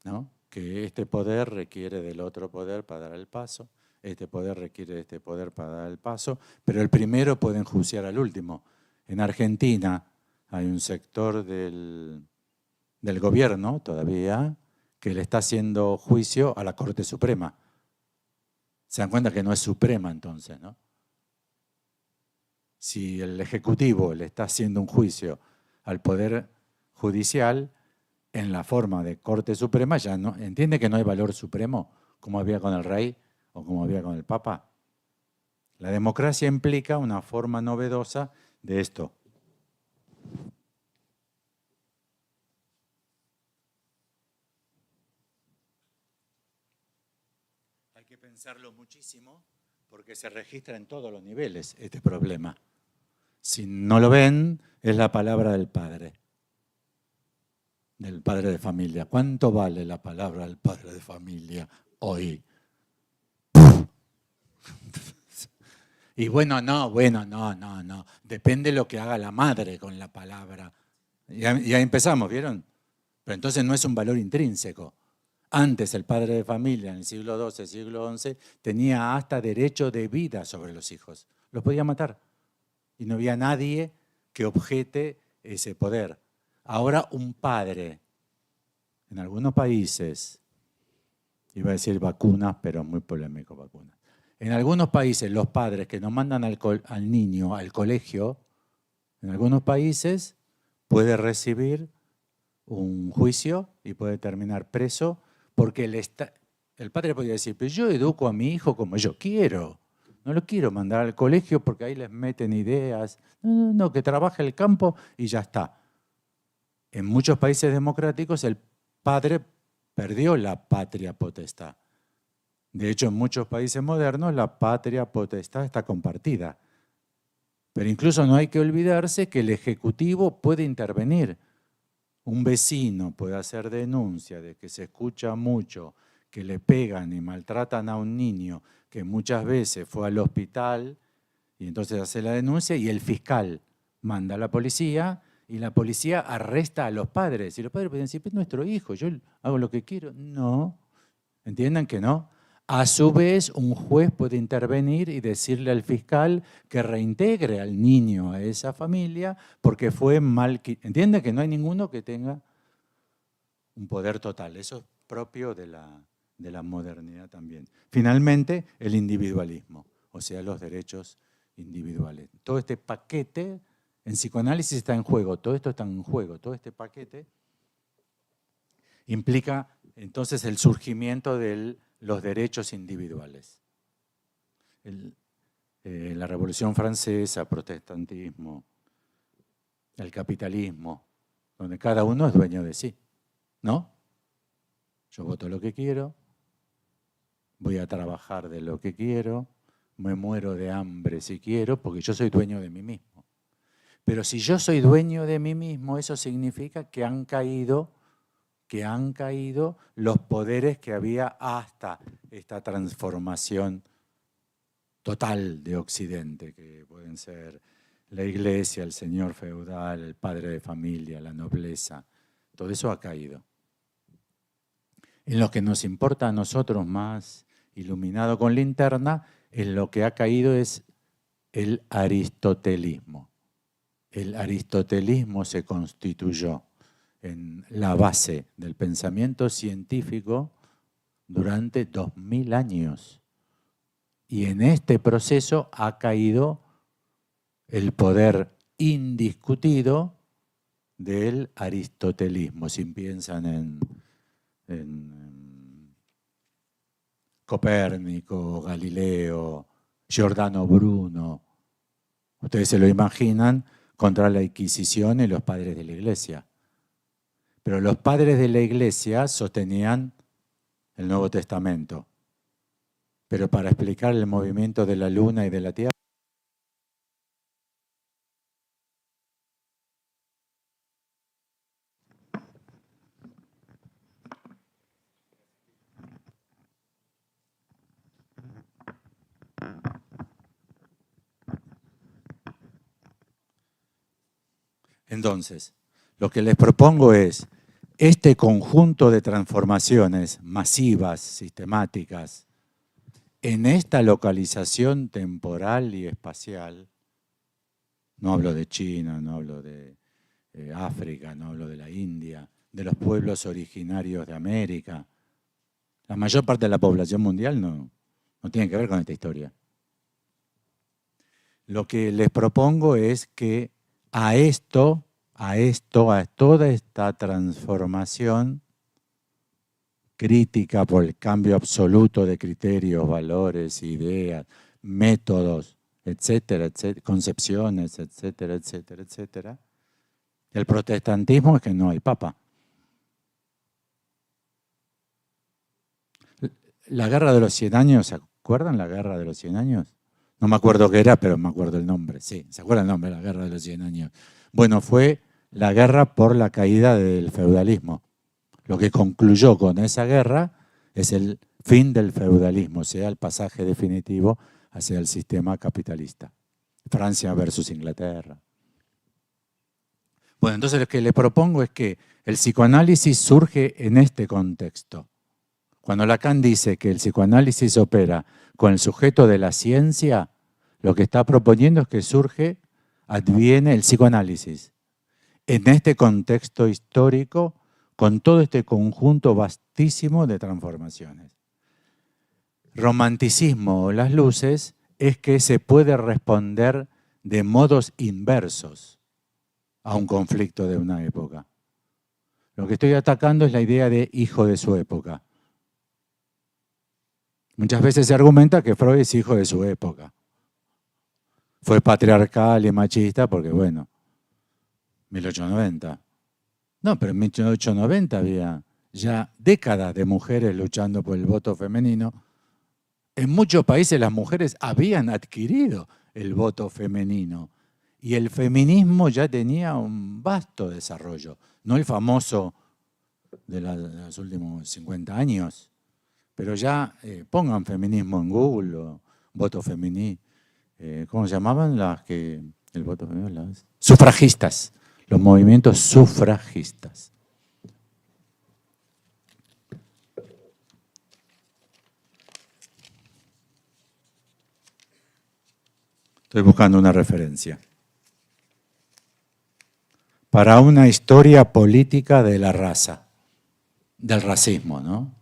¿no? Que este poder requiere del otro poder para dar el paso, este poder requiere de este poder para dar el paso, pero el primero puede enjuiciar al último. En Argentina hay un sector del gobierno todavía que le está haciendo juicio a la Corte Suprema. Se dan cuenta que no es suprema entonces, ¿no? Si el Ejecutivo le está haciendo un juicio al Poder Judicial en la forma de Corte Suprema, ya no entiende que no hay valor supremo como había con el rey o como había con el Papa. La democracia implica una forma novedosa de esto. Hay que pensarlo muchísimo porque se registra en todos los niveles este problema. Si no lo ven, es la palabra del padre de familia. ¿Cuánto vale la palabra del padre de familia hoy? Y bueno, no. Depende de lo que haga la madre con la palabra. Ya empezamos, ¿vieron? Pero entonces no es un valor intrínseco. Antes el padre de familia, en el siglo XII, siglo XI, tenía hasta derecho de vida sobre los hijos. Los podía matar. Y no había nadie que objete ese poder. Ahora un padre, en algunos países, iba a decir vacunas, pero es muy polémico vacunas. En algunos países los padres que no mandan al niño al colegio, en algunos países puede recibir un juicio y puede terminar preso porque el padre podría decir, pero yo educo a mi hijo como yo quiero. No lo quiero mandar al colegio porque ahí les meten ideas. No, que trabaje el campo y ya está. En muchos países democráticos el padre perdió la patria potestad. De hecho, en muchos países modernos la patria potestad está compartida. Pero incluso no hay que olvidarse que el Ejecutivo puede intervenir. Un vecino puede hacer denuncia de que se escucha mucho, que le pegan y maltratan a un niño que muchas veces fue al hospital y entonces hace la denuncia y el fiscal manda a la policía y la policía arresta a los padres. Y los padres pueden decir, es nuestro hijo, yo hago lo que quiero. No, entiendan que no. A su vez, un juez puede intervenir y decirle al fiscal que reintegre al niño a esa familia porque fue mal. ¿Entienden que no hay ninguno que tenga un poder total? Eso es propio de la modernidad también. Finalmente, el individualismo, o sea, los derechos individuales. Todo este paquete, en psicoanálisis está en juego, todo esto está en juego, todo este paquete implica entonces el surgimiento de los derechos individuales. La Revolución Francesa, protestantismo, el capitalismo, donde cada uno es dueño de sí, ¿no? Yo voto lo que quiero, voy a trabajar de lo que quiero, me muero de hambre si quiero, porque yo soy dueño de mí mismo. Pero si yo soy dueño de mí mismo, eso significa que han caído los poderes que había hasta esta transformación total de Occidente, que pueden ser la iglesia, el señor feudal, el padre de familia, la nobleza. Todo eso ha caído. En lo que nos importa a nosotros más, iluminado con linterna, en lo que ha caído es el aristotelismo. El aristotelismo se constituyó en la base del pensamiento científico durante 2000 años. Y en este proceso ha caído el poder indiscutido del aristotelismo. Si piensan en Copérnico, Galileo, Giordano Bruno, ustedes se lo imaginan contra la Inquisición y los padres de la Iglesia. Pero los padres de la Iglesia sostenían el Nuevo Testamento. Pero para explicar el movimiento de la Luna y de la Tierra, entonces, lo que les propongo es este conjunto de transformaciones masivas, sistemáticas, en esta localización temporal y espacial. No hablo de China, no hablo de África, no hablo de la India, de los pueblos originarios de América. La mayor parte de la población mundial no tiene que ver con esta historia. Lo que les propongo es que a toda esta transformación crítica por el cambio absoluto de criterios, valores, ideas, métodos, etcétera, etcétera, concepciones, etcétera, etcétera, etcétera. El protestantismo es que no hay papa. La Guerra de los 100 años, ¿se acuerdan la Guerra de los 100 años? No me acuerdo qué era, pero me acuerdo el nombre. Sí, ¿se acuerdan el nombre de la Guerra de los 100 años? Bueno, fue la guerra por la caída del feudalismo. Lo que concluyó con esa guerra es el fin del feudalismo, o sea, el pasaje definitivo hacia el sistema capitalista. Francia versus Inglaterra. Bueno, entonces lo que le propongo es que el psicoanálisis surge en este contexto. Cuando Lacan dice que el psicoanálisis opera con el sujeto de la ciencia, lo que está proponiendo es que adviene el psicoanálisis en este contexto histórico con todo este conjunto vastísimo de transformaciones. Romanticismo o las luces es que se puede responder de modos inversos a un conflicto de una época. Lo que estoy atacando es la idea de hijo de su época. Muchas veces se argumenta que Freud es hijo de su época. Fue patriarcal y machista porque, bueno, 1890. No, pero en 1890 había ya décadas de mujeres luchando por el voto femenino. En muchos países las mujeres habían adquirido el voto femenino y el feminismo ya tenía un vasto desarrollo. No el famoso de los últimos 50 años, pero ya pongan feminismo en Google o voto femenino. ¿Cómo se llamaban el voto femenino? Las sufragistas, los movimientos sufragistas. Estoy buscando una referencia. Para una historia política de la raza, del racismo, ¿no?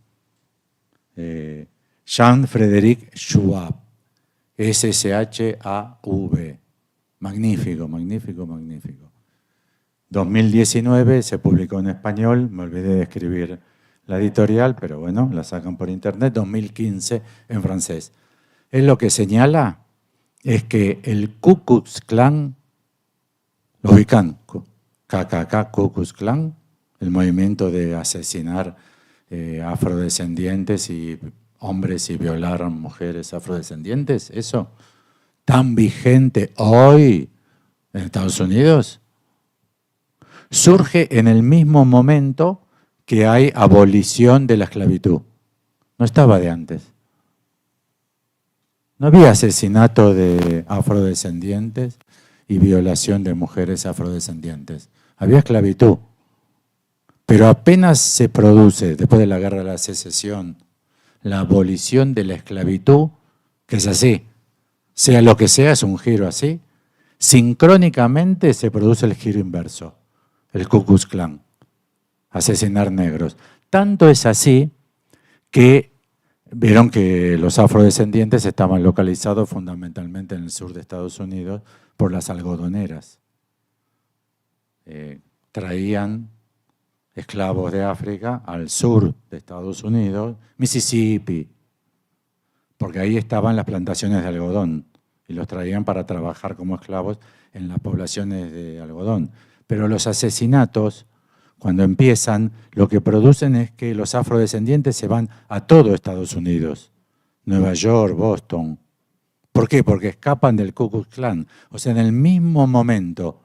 Jean-Frédéric Schwab, S-C-H-A-V. Magnífico, magnífico, magnífico. 2019 se publicó en español, me olvidé de escribir la editorial, pero bueno, la sacan por internet, 2015 en francés. Es lo que señala es que el Ku Klux Klan, lo ubican, KKK, Ku Klux Klan, el movimiento de asesinar afrodescendientes y hombres y violar a mujeres afrodescendientes, eso tan vigente hoy en Estados Unidos, surge en el mismo momento que hay abolición de la esclavitud. No estaba de antes. No había asesinato de afrodescendientes y violación de mujeres afrodescendientes. Había esclavitud. Pero apenas se produce, después de la Guerra de la Secesión, la abolición de la esclavitud, que es así, sea lo que sea, es un giro así, sincrónicamente se produce el giro inverso, el Ku Klux Klan, asesinar negros. Tanto es así que vieron que los afrodescendientes estaban localizados fundamentalmente en el sur de Estados Unidos por las algodoneras. Traían esclavos de África al sur de Estados Unidos, Mississippi, porque ahí estaban las plantaciones de algodón y los traían para trabajar como esclavos en las poblaciones de algodón. Pero los asesinatos, cuando empiezan, lo que producen es que los afrodescendientes se van a todo Estados Unidos, Nueva York, Boston. ¿Por qué? Porque escapan del Ku Klux Klan. O sea, en el mismo momento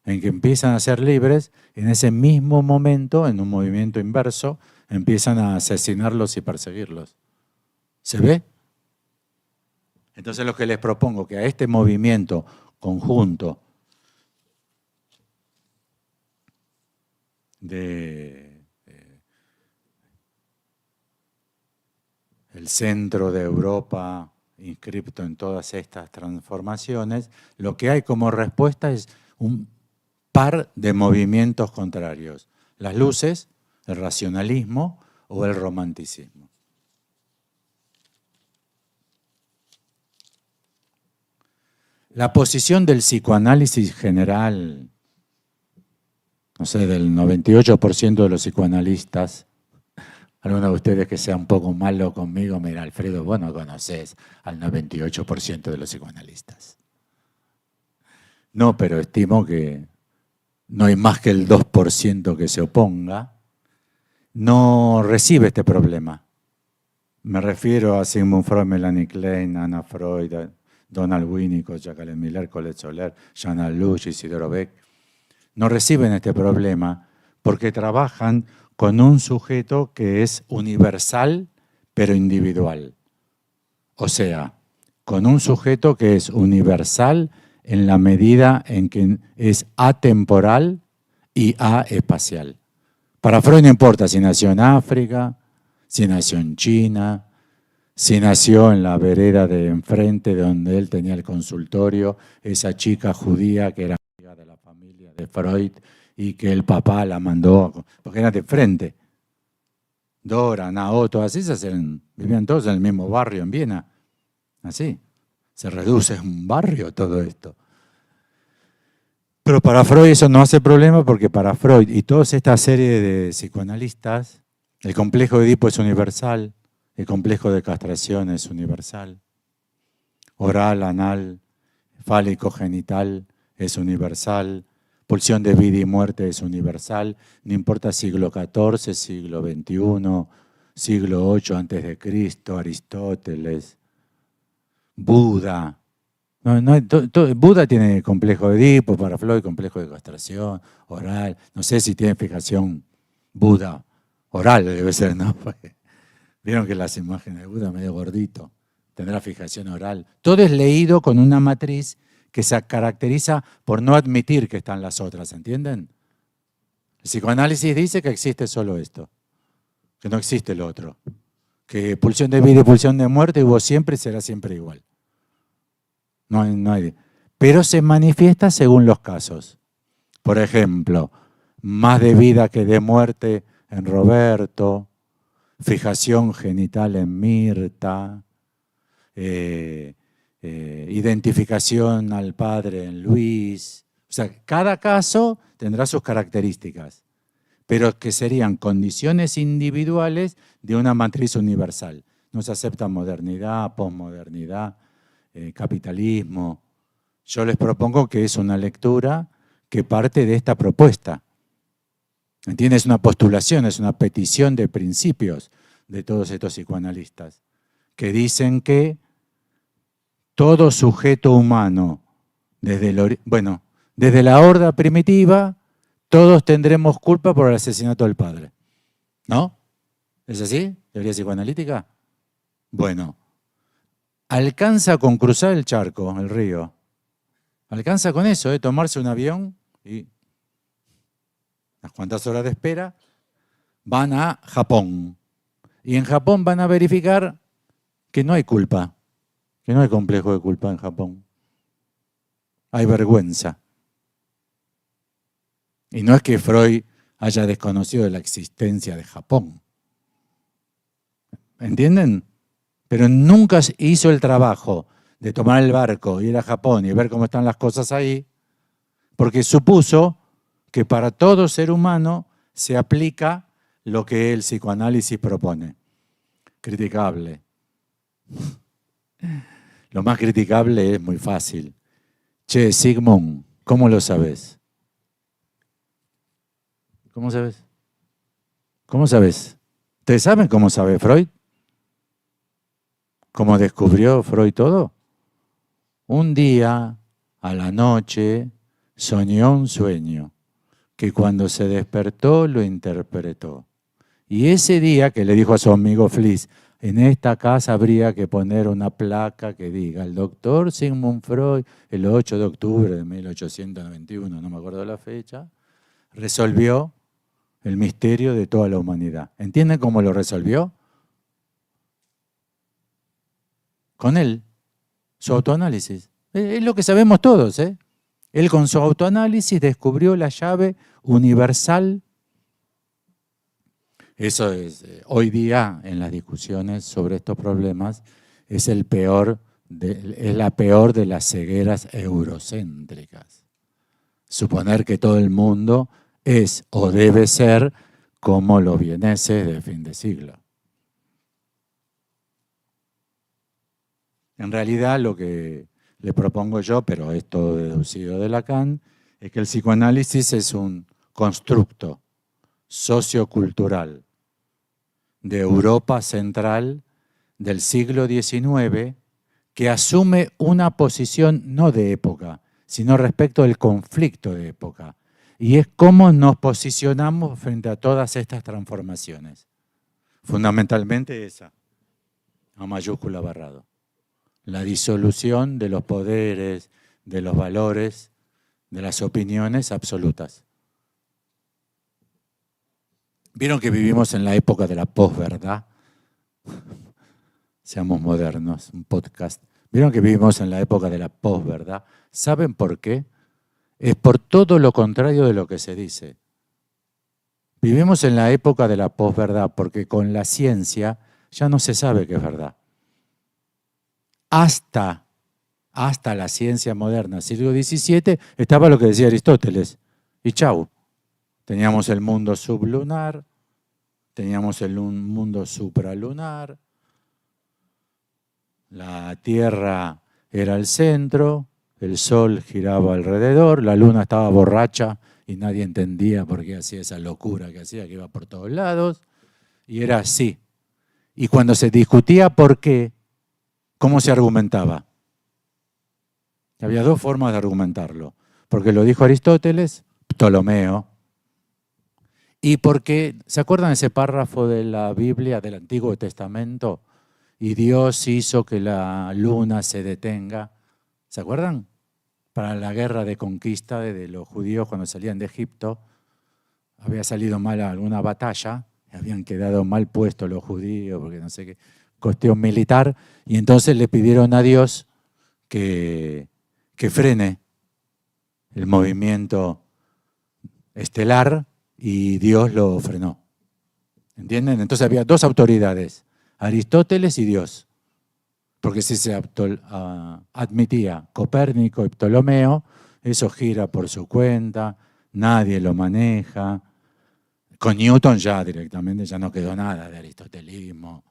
en que empiezan a ser libres, en ese mismo momento, en un movimiento inverso, empiezan a asesinarlos y perseguirlos. ¿Se ve? Entonces lo que les propongo, que a este movimiento conjunto de el centro de Europa inscripto en todas estas transformaciones, lo que hay como respuesta es un par de movimientos contrarios. Las luces, el racionalismo o el romanticismo. La posición del psicoanálisis general, no sé, del 98% de los psicoanalistas, alguno de ustedes que sea un poco malo conmigo, mira, Alfredo, vos no conoces al 98% de los psicoanalistas. No, pero estimo que no hay más que el 2% que se oponga, no recibe este problema. Me refiero a Sigmund Freud, Melanie Klein, Anna Freud, Donald Winnicott, Jacqueline Miller, Colette Soler, Jana Luch, Isidoro Beck. No reciben este problema porque trabajan con un sujeto que es universal pero individual. O sea, con un sujeto que es universal en la medida en que es atemporal y aespacial. Para Freud no importa si nació en África, si nació en China, si nació en la vereda de enfrente donde él tenía el consultorio, esa chica judía que era amiga de la familia de Freud y que el papá la mandó, porque era de frente. Dora, Nao, todas esas vivían todos en el mismo barrio en Viena. Así. Se reduce a un barrio todo esto. Pero para Freud eso no hace problema porque para Freud y toda esta serie de psicoanalistas, el complejo de Edipo es universal, el complejo de castración es universal, oral, anal, fálico, genital es universal, pulsión de vida y muerte es universal, no importa siglo XIV, siglo XXI, siglo VIII antes de Cristo, Aristóteles, Buda. Buda tiene complejo de Edipo, para Freud complejo de castración, oral, no sé si tiene fijación Buda, oral debe ser, ¿no? Vieron que las imágenes de Buda medio gordito, tendrá fijación oral. Todo es leído con una matriz que se caracteriza por no admitir que están las otras, ¿entienden? El psicoanálisis dice que existe solo esto, que no existe lo otro, que pulsión de vida y pulsión de muerte hubo siempre y será siempre igual. No hay. Pero se manifiesta según los casos. Por ejemplo, más de vida que de muerte en Roberto, fijación genital en Mirta, identificación al padre en Luis. O sea, cada caso tendrá sus características, pero que serían condiciones individuales de una matriz universal. No se acepta modernidad, posmodernidad, capitalismo. Yo les propongo que es una lectura que parte de esta propuesta. ¿Entiendes? Es una postulación, es una petición de principios de todos estos psicoanalistas que dicen que todo sujeto humano, desde la horda primitiva, todos tendremos culpa por el asesinato del padre. ¿No? ¿Es así? ¿Teoría psicoanalítica? Bueno, alcanza con cruzar el charco, el río. Alcanza con eso, tomarse un avión y unas cuantas horas de espera, van a Japón. Y en Japón van a verificar que no hay culpa, que no hay complejo de culpa en Japón. Hay vergüenza. Y no es que Freud haya desconocido de la existencia de Japón. ¿Entienden? Pero nunca hizo el trabajo de tomar el barco, ir a Japón y ver cómo están las cosas ahí, porque supuso que para todo ser humano se aplica lo que el psicoanálisis propone. Criticable. Lo más criticable es muy fácil. Che, Sigmund, ¿cómo lo sabes? ¿Cómo sabes? ¿Cómo sabes? ¿Ustedes saben cómo sabe Freud? ¿Cómo descubrió Freud todo? Un día, a la noche, soñó un sueño que cuando se despertó lo interpretó. Y ese día que le dijo a su amigo Fliss, en esta casa habría que poner una placa que diga, el doctor Sigmund Freud, el 8 de octubre de 1891, no me acuerdo la fecha, resolvió el misterio de toda la humanidad. ¿Entienden cómo lo resolvió? Con él, su autoanálisis. Es lo que sabemos todos, ¿eh? Él con su autoanálisis descubrió la llave universal. Eso es, hoy día en las discusiones sobre estos problemas, es la peor de las cegueras eurocéntricas. Suponer que todo el mundo es o debe ser como los vieneses de fin de siglo. En realidad lo que le propongo yo, pero es todo deducido de Lacan, es que el psicoanálisis es un constructo sociocultural de Europa central del siglo XIX que asume una posición no de época, sino respecto del conflicto de época. Y es cómo nos posicionamos frente a todas estas transformaciones. Fundamentalmente esa, a mayúscula barrado. La disolución de los poderes, de los valores, de las opiniones absolutas. ¿Vieron que vivimos en la época de la posverdad? Seamos modernos, un podcast. ¿Vieron que vivimos en la época de la posverdad? ¿Saben por qué? Es por todo lo contrario de lo que se dice. Vivimos en la época de la posverdad porque con la ciencia ya no se sabe qué es verdad. Hasta la ciencia moderna, siglo XVII, estaba lo que decía Aristóteles. Y chau. Teníamos el mundo sublunar, teníamos el mundo supralunar, la Tierra era el centro, el Sol giraba alrededor, la Luna estaba borracha y nadie entendía por qué hacía esa locura que hacía, que iba por todos lados, y era así. Y cuando se discutía por qué, ¿cómo se argumentaba? Había dos formas de argumentarlo, porque lo dijo Aristóteles, Ptolomeo, y porque, ¿se acuerdan ese párrafo de la Biblia del Antiguo Testamento? Y Dios hizo que la luna se detenga. ¿Se acuerdan? Para la guerra de conquista de los judíos cuando salían de Egipto, había salido mal alguna batalla, habían quedado mal puestos los judíos, porque no sé qué, cuestión militar, y entonces le pidieron a Dios que frene el movimiento estelar, y Dios lo frenó. ¿Entienden? Entonces había dos autoridades, Aristóteles y Dios. Porque si se admitía Copérnico y Ptolomeo, eso gira por su cuenta, nadie lo maneja. Con Newton ya directamente ya no quedó nada de aristotelismo,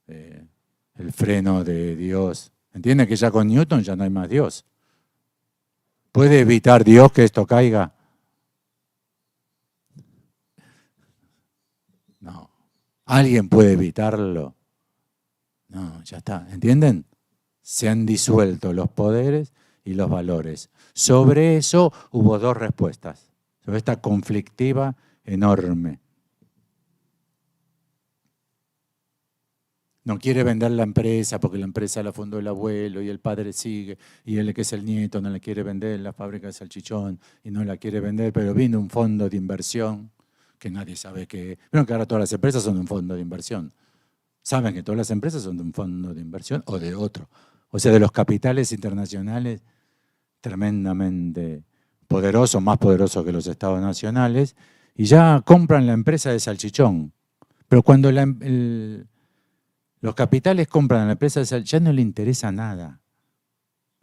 el freno de Dios. ¿Entienden que ya con Newton ya no hay más Dios? ¿Puede evitar Dios que esto caiga? No. ¿Alguien puede evitarlo? No, ya está. ¿Entienden? Se han disuelto los poderes y los valores. Sobre eso hubo dos respuestas. Sobre esta conflictiva enorme. No quiere vender la empresa porque la empresa la fundó el abuelo y el padre sigue y él que es el nieto no le quiere vender la fábrica de salchichón y no la quiere vender, pero vino un fondo de inversión que nadie sabe qué es. Bueno, que ahora todas las empresas son de un fondo de inversión. Saben que todas las empresas son de un fondo de inversión o de otro. O sea, de los capitales internacionales tremendamente poderosos, más poderosos que los estados nacionales, y ya compran la empresa de salchichón. Pero cuando los capitales compran a la empresa de salchichón, ya no le interesa nada.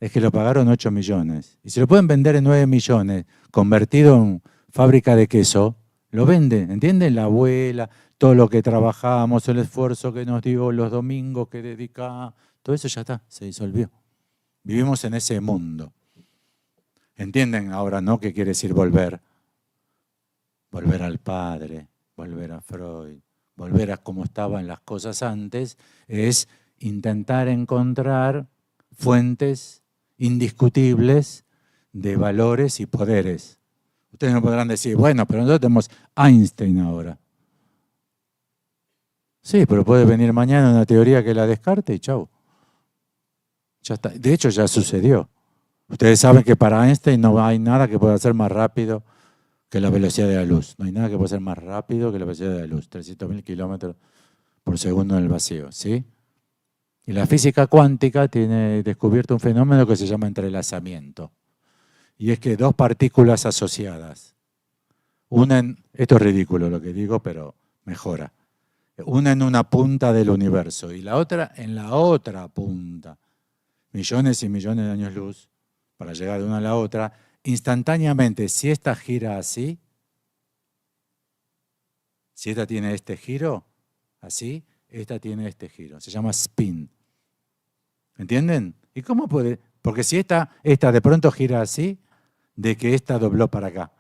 Es que lo pagaron 8 millones. Y si lo pueden vender en 9 millones, convertido en fábrica de queso, lo venden, ¿entienden? La abuela, todo lo que trabajamos, el esfuerzo que nos dio, los domingos que dedicamos, todo eso ya está, se disolvió. Vivimos en ese mundo. ¿Entienden ahora, no? ¿Qué quiere decir volver? Volver al padre, volver a Freud, volver a cómo estaban las cosas antes, es intentar encontrar fuentes indiscutibles de valores y poderes. Ustedes no podrán decir, bueno, pero nosotros tenemos Einstein ahora. Sí, pero puede venir mañana una teoría que la descarte y chau. Ya está. De hecho, ya sucedió. Ustedes saben que para Einstein no hay nada que pueda ser más rápido que la velocidad de la luz. No hay nada que pueda ser más rápido que la velocidad de la luz. 300.000 kilómetros por segundo en el vacío, ¿sí? Y la física cuántica tiene descubierto un fenómeno que se llama entrelazamiento. Y es que dos partículas asociadas unen, esto es ridículo lo que digo, pero mejora, una en una punta del universo y la otra en la otra punta. Millones y millones de años luz para llegar de una a la otra. Instantáneamente, si esta gira así, si esta tiene este giro, así, esta tiene este giro. Se llama spin. ¿Entienden? ¿Y cómo puede? Porque si esta de pronto gira así, de que esta dobló para acá.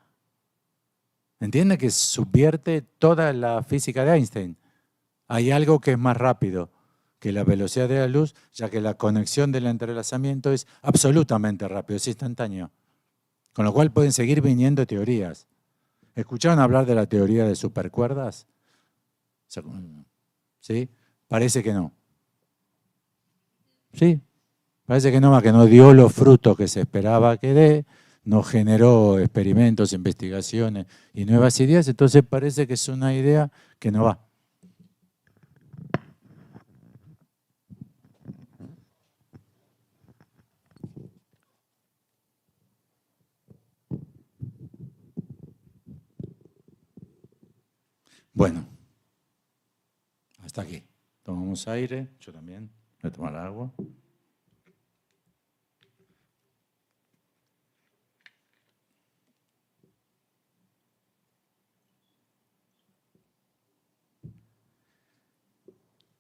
¿Entienden? Que subvierte toda la física de Einstein. Hay algo que es más rápido que la velocidad de la luz, ya que la conexión del entrelazamiento es absolutamente rápido, es instantáneo. Con lo cual pueden seguir viniendo teorías. ¿Escucharon hablar de la teoría de supercuerdas? ¿Sí? Parece que no. Sí, parece que no dio los frutos que se esperaba que dé, no generó experimentos, investigaciones y nuevas ideas, entonces parece que es una idea que no va. Bueno, hasta aquí. Tomamos aire, yo también, voy a tomar agua.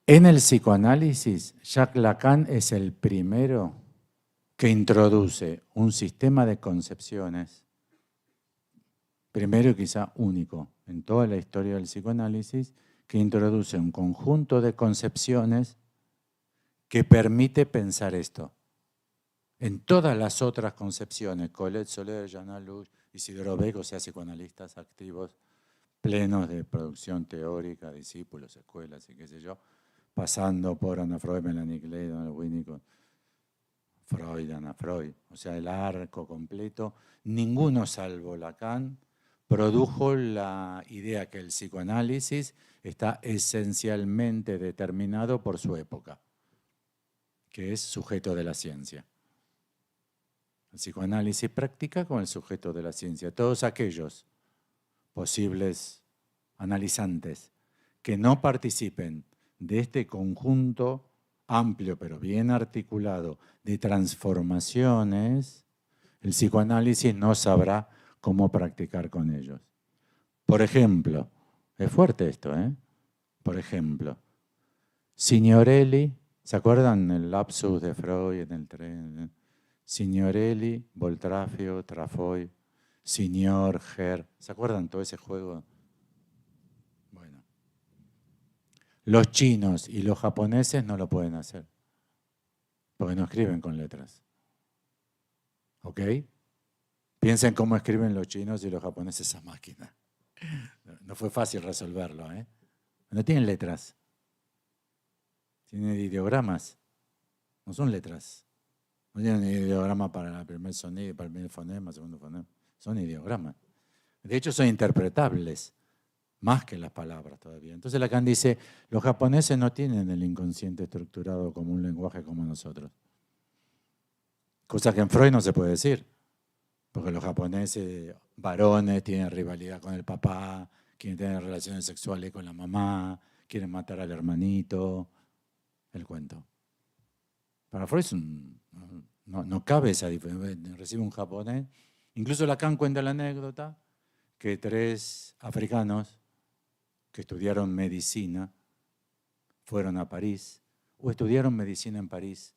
En el psicoanálisis, Jacques Lacan es el primero que introduce un sistema de concepciones, primero y quizá único en toda la historia del psicoanálisis, que introduce un conjunto de concepciones que permite pensar esto. En todas las otras concepciones, Colette Soler, Jean Alush, Isidoro Beck, o sea, psicoanalistas activos, plenos de producción teórica, discípulos, escuelas y qué sé yo, pasando por Anna Freud, Melanie Klein, Donald Winnicott, Freud, Anna Freud, o sea, el arco completo, ninguno salvo Lacan produjo la idea que el psicoanálisis está esencialmente determinado por su época, que es sujeto de la ciencia. El psicoanálisis practica con el sujeto de la ciencia. Todos aquellos posibles analizantes que no participen de este conjunto amplio pero bien articulado de transformaciones, el psicoanálisis no sabrá cómo practicar con ellos. Por ejemplo, es fuerte esto, ¿eh? Por ejemplo, Signorelli, ¿se acuerdan el lapsus de Freud en el tren? Signorelli, Boltrafio, Trafoy, Signor, Ger, ¿se acuerdan todo ese juego? Bueno, los chinos y los japoneses no lo pueden hacer, porque no escriben con letras. ¿Ok? Piensen cómo escriben los chinos y los japoneses a máquina. No fue fácil resolverlo, ¿eh? No tienen letras. Tienen ideogramas, no son letras. No tienen ideograma para el primer sonido, para el primer fonema, segundo fonema. Son ideogramas. De hecho, son interpretables, más que las palabras todavía. Entonces Lacan dice, los japoneses no tienen el inconsciente estructurado como un lenguaje como nosotros. Cosa que en Freud no se puede decir, porque los japoneses, varones, tienen rivalidad con el papá, quieren tener relaciones sexuales con la mamá, quieren matar al hermanito, el cuento. Para Freud no cabe esa diferencia. Recibe un japonés. Incluso Lacan cuenta la anécdota que 3 africanos que estudiaron medicina fueron a París, o estudiaron medicina en París,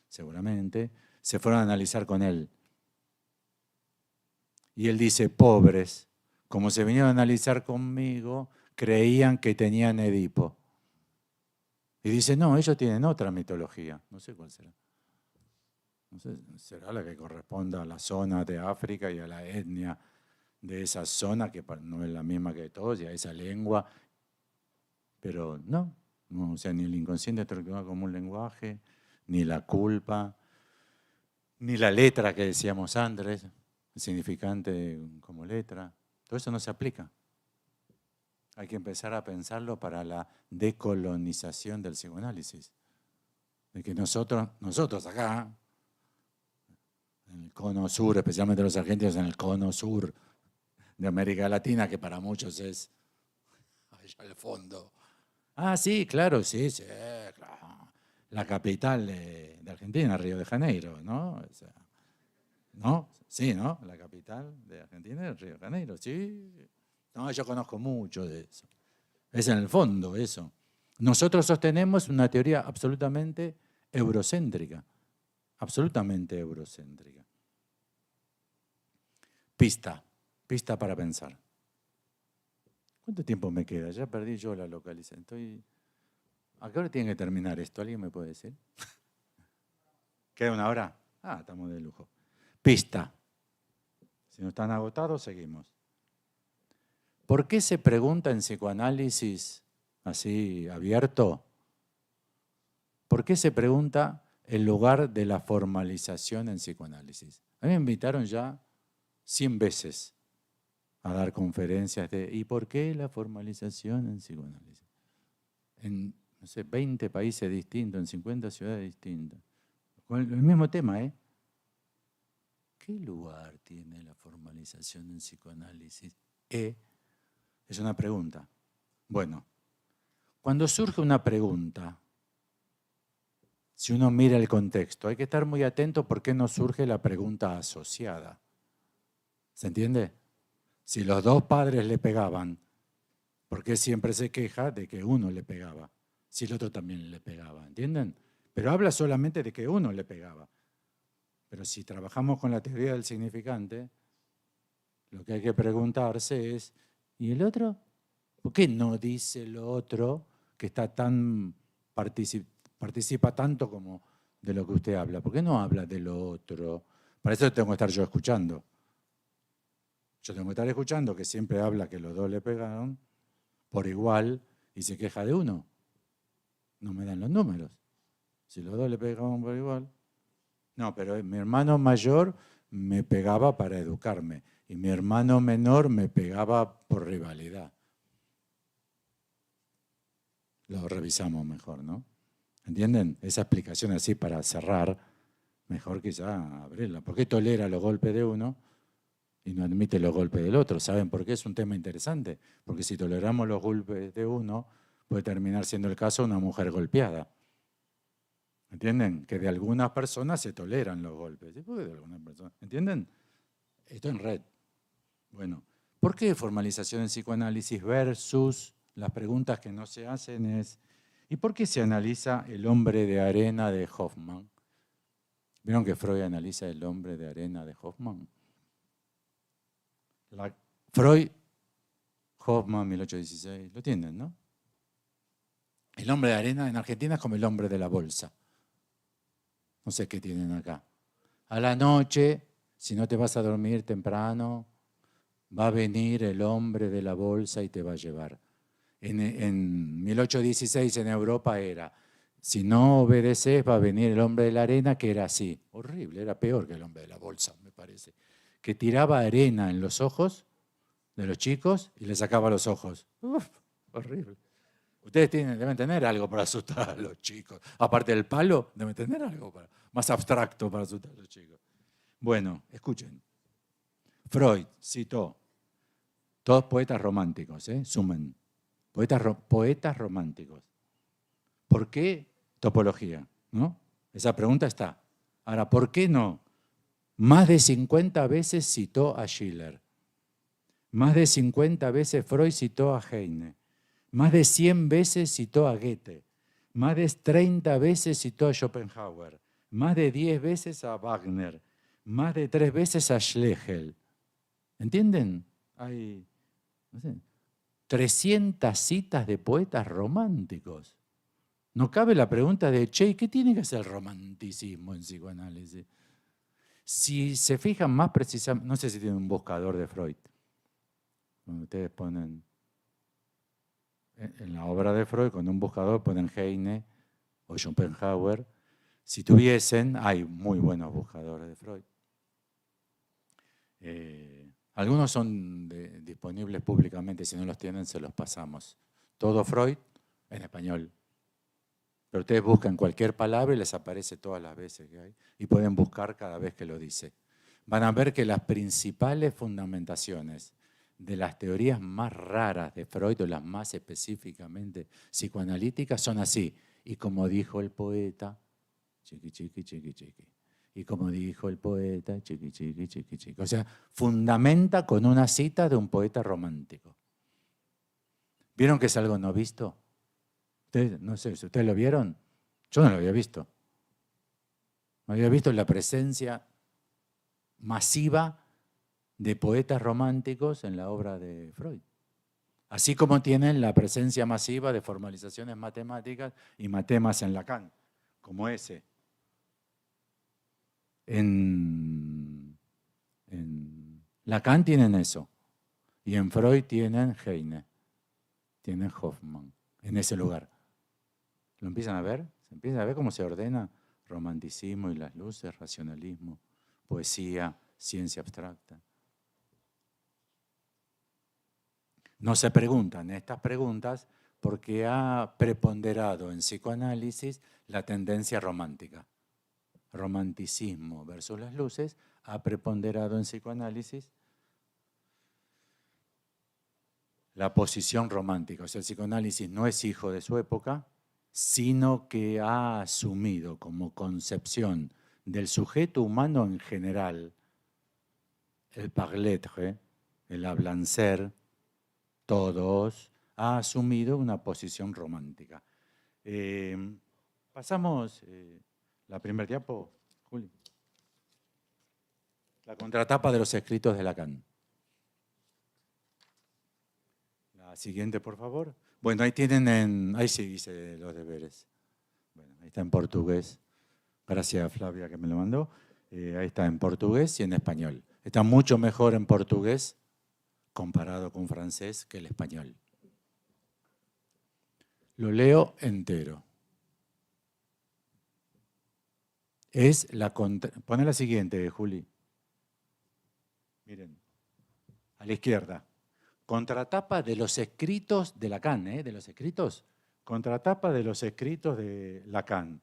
seguramente, se fueron a analizar con él. Y él dice, pobres, como se vinieron a analizar conmigo, creían que tenían Edipo. Y dice, no, ellos tienen otra mitología. No sé cuál será. No sé, será la que corresponda a la zona de África y a la etnia de esa zona, que no es la misma que todos, y a esa lengua. Pero no, o sea, ni el inconsciente estructurado como un lenguaje, ni la culpa, ni la letra que decíamos antes, el significante como letra. Todo eso no se aplica. Hay que empezar a pensarlo para la decolonización del psicoanálisis. De que nosotros acá, en el cono sur, especialmente los argentinos en el cono sur de América Latina, que para muchos es allá al fondo. Ah, sí, claro, sí, claro. La capital de Argentina, Río de Janeiro, ¿no? O sea, ¿no? Sí, ¿no? La capital de Argentina es Río de Janeiro, sí. No, yo conozco mucho de eso. Es en el fondo eso. Nosotros sostenemos una teoría absolutamente eurocéntrica. Absolutamente eurocéntrica. Pista para pensar. ¿Cuánto tiempo me queda? Ya perdí yo la localización. ¿A qué hora tiene que terminar esto? ¿Alguien me puede decir? ¿Queda 1 hora? Ah, estamos de lujo. Pista. Si no están agotados, seguimos. ¿Por qué se pregunta en psicoanálisis así abierto? ¿Por qué se pregunta el lugar de la formalización en psicoanálisis? A mí me invitaron ya 100 veces a dar conferencias de ¿y por qué la formalización en psicoanálisis? En, no sé, 20 países distintos, en 50 ciudades distintas. Con el mismo tema, ¿eh? ¿Qué lugar tiene la formalización en psicoanálisis? Es una pregunta. Bueno, cuando surge una pregunta, si uno mira el contexto, hay que estar muy atento por qué no surge la pregunta asociada. ¿Se entiende? Si los 2 padres le pegaban, ¿por qué siempre se queja de que uno le pegaba? Si el otro también le pegaba, ¿entienden? Pero habla solamente de que uno le pegaba. Pero si trabajamos con la teoría del significante, lo que hay que preguntarse es, ¿y el otro? ¿Por qué no dice lo otro que está tan participa tanto como de lo que usted habla? ¿Por qué no habla de lo otro? Para eso tengo que estar yo escuchando. Yo tengo que estar escuchando que siempre habla que los 2 le pegaron por igual y se queja de uno. No me dan los números. Si los 2 le pegaban por igual. No, pero mi hermano mayor me pegaba para educarme y mi hermano menor me pegaba por rivalidad. Lo revisamos mejor, ¿no? ¿Entienden? Esa explicación así para cerrar, mejor quizá abrirla. ¿Por qué tolera los golpes de uno y no admite los golpes del otro? ¿Saben por qué? Es un tema interesante. Porque si toleramos los golpes de uno, puede terminar siendo el caso de una mujer golpeada. ¿Entienden? Que de algunas personas se toleran los golpes. ¿Sí? ¿Por qué de algunas personas? ¿Entienden? Esto en red. Bueno, ¿por qué formalización en psicoanálisis versus las preguntas que no se hacen es ¿y por qué se analiza el hombre de arena de Hoffman? ¿Vieron que Freud analiza el hombre de arena de Hoffman? Freud, Hoffman, 1816, lo tienen, ¿no? El hombre de arena en Argentina es como el hombre de la bolsa. No sé qué tienen acá. A la noche, si no te vas a dormir temprano, va a venir el hombre de la bolsa y te va a llevar. En 1816 en Europa era, si no obedeces va a venir el hombre de la arena, que era así. Horrible, era peor que el hombre de la bolsa, me parece. Que tiraba arena en los ojos de los chicos y le sacaba los ojos. Uf, horrible. Ustedes deben tener algo para asustar a los chicos. Aparte del palo, deben tener algo más abstracto para asustar a los chicos. Bueno, escuchen. Freud citó todos poetas románticos, sumen. Poetas románticos. ¿Por qué topología? ¿No? Esa pregunta está. Ahora, ¿por qué no? Más de 50 veces citó a Schiller. Más de 50 veces Freud citó a Heine. Más de 100 veces citó a Goethe. Más de 30 veces citó a Schopenhauer. Más de 10 veces a Wagner. Más de 3 veces a Schlegel. ¿Entienden? Hay, no sé, 300 citas de poetas románticos. No cabe la pregunta de, che, ¿qué tiene que hacer el romanticismo en psicoanálisis? Si se fijan más precisamente, no sé si tienen un buscador de Freud. Cuando ustedes ponen en la obra de Freud, con un buscador ponen Heine o Schopenhauer. Si tuviesen, hay muy buenos buscadores de Freud. Algunos son disponibles públicamente, si no los tienen se los pasamos. Todo Freud en español. Pero ustedes buscan cualquier palabra y les aparece todas las veces que hay. Y pueden buscar cada vez que lo dice. Van a ver que las principales fundamentaciones de las teorías más raras de Freud, o las más específicamente psicoanalíticas, son así. Y como dijo el poeta, chiqui, chiqui, chiqui, chiqui. Y como dijo el poeta, chiqui, chiqui, chiqui, chiqui. O sea, fundamenta con una cita de un poeta romántico. ¿Vieron que es algo no visto? Ustedes, no sé, si ustedes lo vieron, yo no lo había visto. No había visto la presencia masiva de poetas románticos en la obra de Freud. Así como tienen la presencia masiva de formalizaciones matemáticas y matemas en Lacan, como ese. En Lacan tienen eso. Y en Freud tienen Heine, tienen Hoffmann, en ese lugar. ¿Lo empiezan a ver? ¿Se empieza a ver cómo se ordena romanticismo y las luces, racionalismo, poesía, ciencia abstracta? No se preguntan estas preguntas porque ha preponderado en psicoanálisis la tendencia romántica. Romanticismo versus las luces ha preponderado en psicoanálisis la posición romántica. O sea, el psicoanálisis no es hijo de su época, sino que ha asumido como concepción del sujeto humano en general el parler, el hablancer, todos, ha asumido una posición romántica. Pasamos la primer diapo, Juli. La contratapa de los escritos de Lacan. La siguiente, por favor. Bueno, ahí tienen, ahí sí hice los deberes. Bueno, ahí está en portugués. Gracias, Flavia, que me lo mandó. Ahí está en portugués y en español. Está mucho mejor en portugués comparado con francés que el español. Lo leo entero. Es la pone la siguiente, Juli. Miren, a la izquierda. Contratapa de los escritos de Lacan, de los escritos. Contratapa de los escritos de Lacan.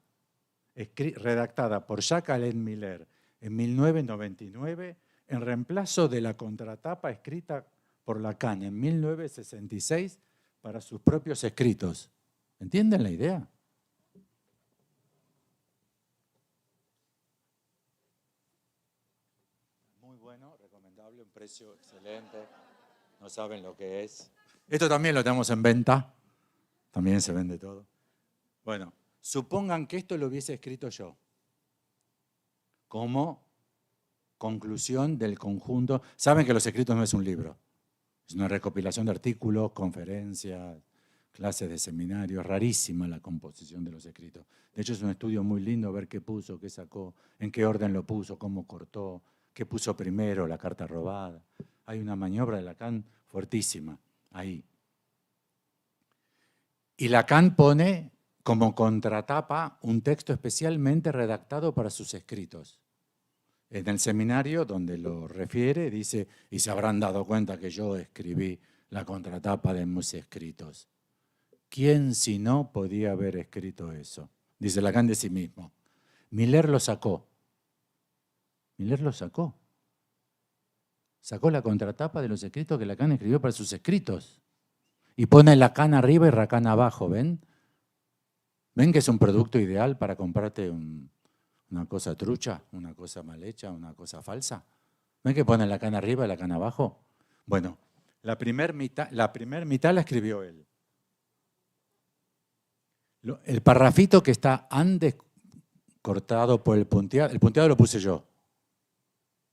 Redactada por Jacques-Alain Miller en 1999, en reemplazo de la contratapa escrita por Lacan en 1966 para sus propios escritos. ¿Entienden la idea? Muy bueno, recomendable, un precio excelente. No saben lo que es. Esto también lo tenemos en venta. También se vende todo. Bueno, supongan que esto lo hubiese escrito yo como conclusión del conjunto. Saben que los escritos no es un libro. Es una recopilación de artículos, conferencias, clases de seminarios. Rarísima la composición de los escritos. De hecho, es un estudio muy lindo ver qué puso, qué sacó, en qué orden lo puso, cómo cortó, qué puso primero, la carta robada. Hay una maniobra de Lacan fuertísima ahí. Y Lacan pone como contratapa un texto especialmente redactado para sus escritos. En el seminario donde lo refiere dice, y se habrán dado cuenta que yo escribí la contratapa de mis escritos. ¿Quién si no podía haber escrito eso? Dice Lacan de sí mismo. Miller lo sacó. Miller lo sacó. Sacó la contratapa de los escritos que Lacan escribió para sus escritos. Y pone Lacan arriba y Lacan abajo, ¿ven? ¿Ven que es un producto ideal para comprarte una cosa trucha, una cosa mal hecha, una cosa falsa? ¿Ven que pone Lacan arriba y Lacan abajo? Bueno, la primer mitad la escribió él. El parrafito que está antes cortado por el punteado lo puse yo.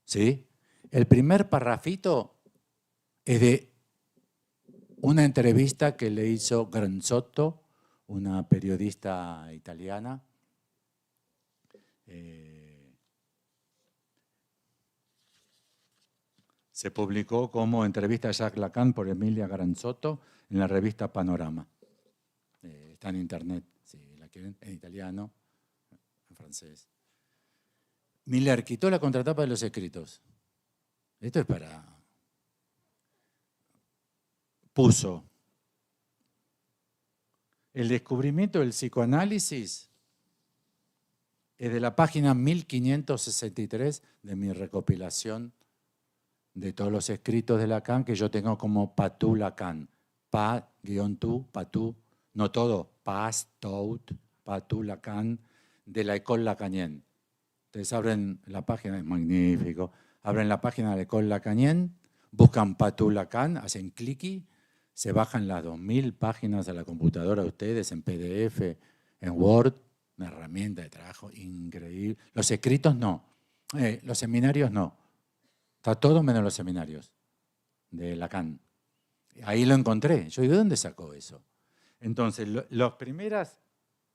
¿Sí? El primer parrafito es de una entrevista que le hizo Granzotto, una periodista italiana. Se publicó como entrevista a Jacques Lacan por Emilia Granzotto en la revista Panorama. Está en internet, si la quieren, en italiano, en francés. Miller quitó la contratapa de los escritos. Esto es para... Puso el descubrimiento del psicoanálisis es de la página 1563 de mi recopilación de todos los escritos de Lacan que yo tengo como Patou Lacan. Pa-tu, Patou, no todo, Pas, Tout, Patou Lacan, de la École Lacanienne. Ustedes abren la página, es magnífico, abren la página de la École Lacanienne, buscan Patou Lacan, hacen clic, se bajan las 2000 páginas a la computadora de ustedes en PDF, en Word, una herramienta de trabajo increíble. Los escritos no, los seminarios no. Está todo menos los seminarios de Lacan. Ahí lo encontré. Yo digo, ¿de dónde sacó eso? Entonces, las primeras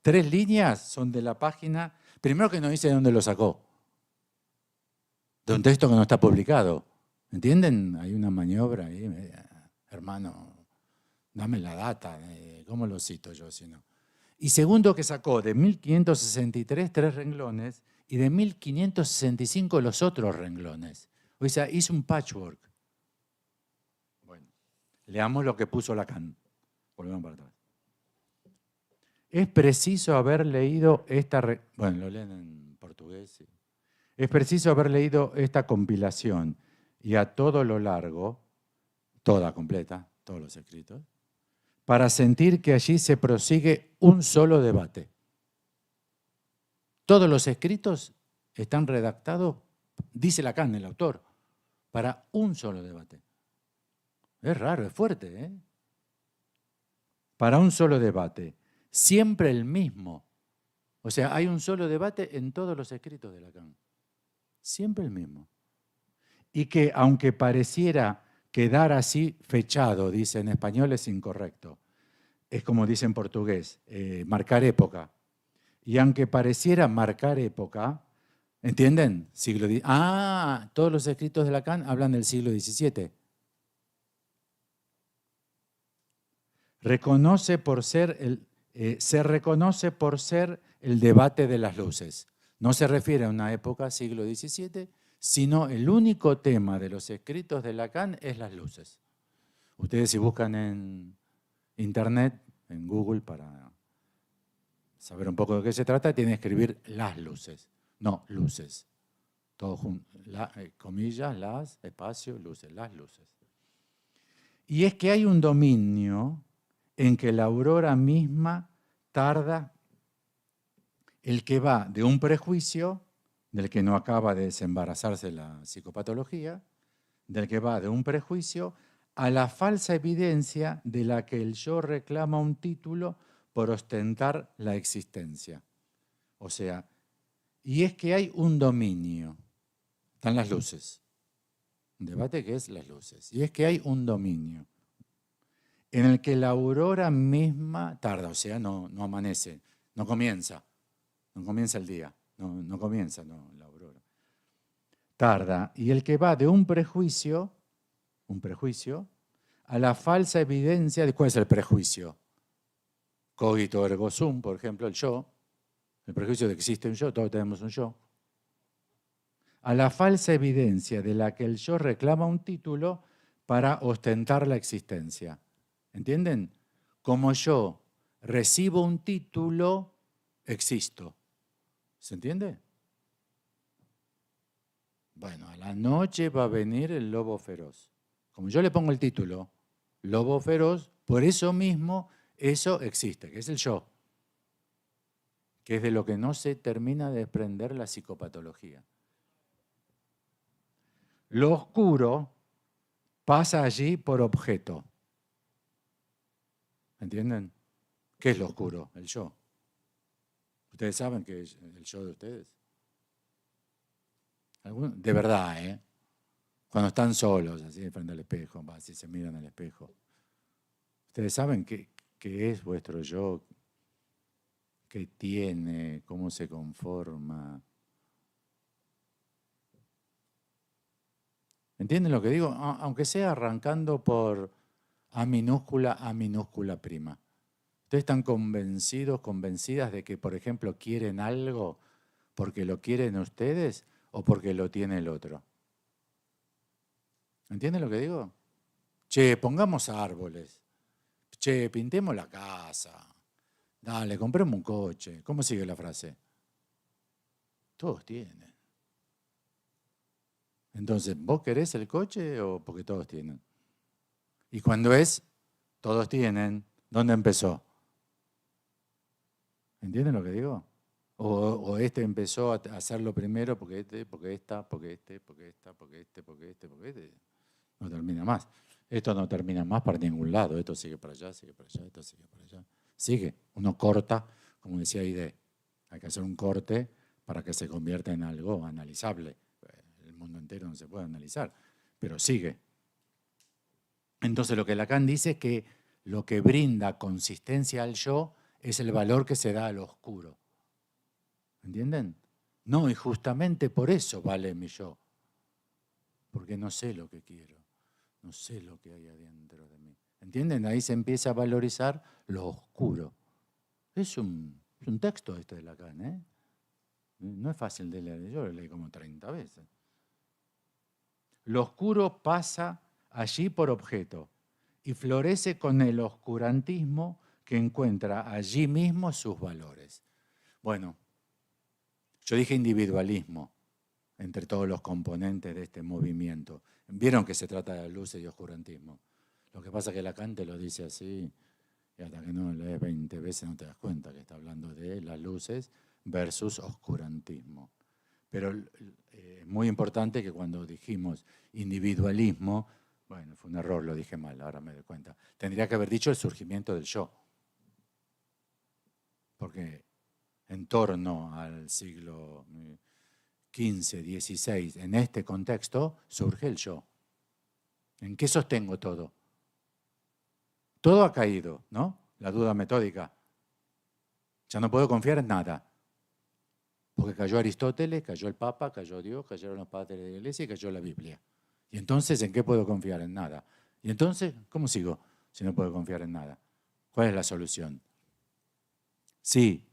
3 líneas son de la página, primero que no dice de dónde lo sacó, de un texto que no está publicado. ¿Entienden? Hay una maniobra ahí, hermano, dame la data, ¿cómo lo cito yo si no? Y segundo que sacó de 1563 3 renglones y de 1565 los otros renglones. O sea, hizo un patchwork. Bueno, leamos lo que puso Lacan. Volvemos para atrás. Es preciso haber leído esta... Bueno, lo leen en portugués. Sí. Es preciso haber leído esta compilación y a todo lo largo, toda completa, todos los escritos, para sentir que allí se prosigue un solo debate. Todos los escritos están redactados, dice Lacan, el autor, para un solo debate. Es raro, es fuerte, ¿eh? Para un solo debate. Siempre el mismo. O sea, hay un solo debate en todos los escritos de Lacan. Siempre el mismo. Y que aunque pareciera quedar así fechado, dice en español, es incorrecto. Es como dice en portugués, marcar época. Y aunque pareciera marcar época, ¿entienden? Siglo XVII. Todos los escritos de Lacan hablan del siglo XVII. Se reconoce por ser el debate de las luces. No se refiere a una época, siglo XVII, sino el único tema de los escritos de Lacan es las luces. Ustedes si buscan en internet, en Google, para saber un poco de qué se trata, tienen que escribir las luces, no luces. Todo junto, comillas, las, espacio, luces, las luces. Y es que hay un dominio en que la aurora misma tarda, el que va de un prejuicio, del que no acaba de desembarazarse la psicopatología, del que va de un prejuicio a la falsa evidencia de la que el yo reclama un título por ostentar la existencia. O sea, y es que hay un dominio, están las luces, un debate que es las luces, y es que hay un dominio en el que la aurora misma tarda, o sea, no amanece, no comienza el día, no comienza la aurora. Tarda, y el que va de un prejuicio, a la falsa evidencia, ¿de cuál es el prejuicio? cogito ergo sum, por ejemplo, el yo, el prejuicio de que existe un yo, todos tenemos un yo, a la falsa evidencia de la que el yo reclama un título para ostentar la existencia. ¿Entienden? Como yo recibo un título, existo. ¿Se entiende? Bueno, a la noche va a venir el lobo feroz. Como yo le pongo el título, lobo feroz, por eso mismo, eso existe, que es el yo, que es de lo que no se termina de desprender la psicopatología. Lo oscuro pasa allí por objeto. ¿Entienden? ¿Qué es lo oscuro? El yo. ¿Ustedes saben qué es el yo de ustedes? De verdad, ¿eh? Cuando están solos, así frente al espejo, así se miran al espejo. ¿Ustedes saben qué es vuestro yo? ¿Qué tiene? ¿Cómo se conforma? ¿Entienden lo que digo? Aunque sea arrancando por A minúscula prima. ¿Ustedes están convencidos, convencidas de que, por ejemplo, quieren algo porque lo quieren ustedes o porque lo tiene el otro? ¿Entienden lo que digo? Che, pongamos árboles. Che, pintemos la casa. Dale, compremos un coche. ¿Cómo sigue la frase? Todos tienen. Entonces, ¿vos querés el coche o porque todos tienen? Y cuando es, todos tienen, ¿dónde empezó? ¿Entienden lo que digo? O este empezó a hacerlo primero porque esta. No termina más. Esto no termina más para ningún lado. Esto sigue para allá, sigue para allá, esto sigue para allá. Sigue. Uno corta, como decía Ide. Hay que hacer un corte para que se convierta en algo analizable. El mundo entero no se puede analizar, pero sigue. Entonces lo que Lacan dice es que lo que brinda consistencia al yo es el valor que se da al oscuro. ¿Entienden? No, y justamente por eso vale mi yo. Porque no sé lo que quiero, no sé lo que hay adentro de mí. ¿Entienden? Ahí se empieza a valorizar lo oscuro. Es un texto este de Lacan, ¿eh? No es fácil de leer, yo lo leí como 30 veces. Lo oscuro pasa allí por objeto y florece con el oscurantismo que encuentra allí mismo sus valores. Bueno, yo dije individualismo entre todos los componentes de este movimiento. Vieron que se trata de luces y oscurantismo. Lo que pasa es que Lacan te lo dice así y hasta que no lo lees 20 veces no te das cuenta que está hablando de las luces versus oscurantismo. Pero es muy importante que cuando dijimos individualismo, bueno, fue un error, lo dije mal, ahora me doy cuenta. Tendría que haber dicho el surgimiento del yo. Porque en torno al siglo XV, XVI, en este contexto, surge el yo. ¿En qué sostengo todo? Todo ha caído, ¿no? La duda metódica. Ya no puedo confiar en nada. Porque cayó Aristóteles, cayó el Papa, cayó Dios, cayeron los padres de la Iglesia y cayó la Biblia. Y entonces, ¿en qué puedo confiar? En nada. Y entonces, ¿cómo sigo si no puedo confiar en nada? ¿Cuál es la solución? Sí,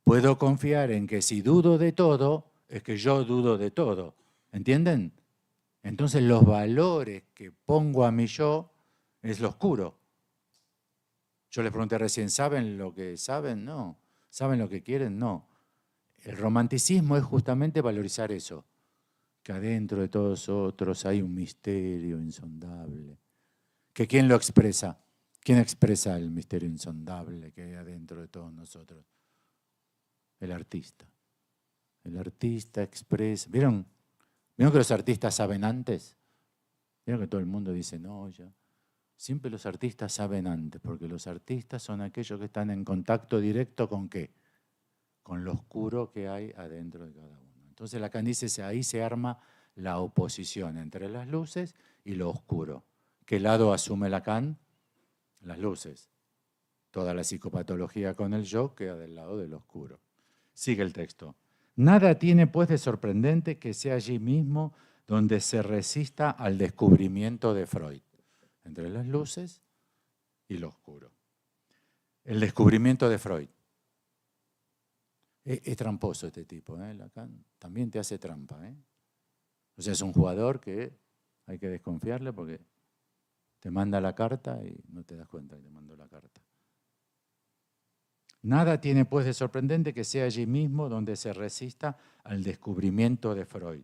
puedo confiar en que si dudo de todo, es que yo dudo de todo. ¿Entienden? Entonces los valores que pongo a mi yo es lo oscuro. Yo les pregunté recién, ¿saben lo que saben? No. ¿Saben lo que quieren? No. El romanticismo es justamente valorizar eso, que adentro de todos nosotros hay un misterio insondable. ¿Que quién lo expresa? ¿Quién expresa el misterio insondable que hay adentro de todos nosotros? El artista. El artista expresa. ¿Vieron que los artistas saben antes? ¿Vieron que todo el mundo dice, no, ya? Siempre los artistas saben antes, porque los artistas son aquellos que están en contacto directo con ¿qué? Con lo oscuro que hay adentro de cada uno. Entonces Lacan dice, ahí se arma la oposición entre las luces y lo oscuro. ¿Qué lado asume Lacan? Las luces. Toda la psicopatología con el yo queda del lado del oscuro. Sigue el texto. Nada tiene pues de sorprendente que sea allí mismo donde se resista al descubrimiento de Freud, entre las luces y lo oscuro. el descubrimiento de Freud. Es tramposo este tipo, Lacan también te hace trampa. O sea, es un jugador que hay que desconfiarle porque te manda la carta y no te das cuenta que te mandó la carta. Nada tiene pues de sorprendente que sea allí mismo donde se resista al descubrimiento de Freud,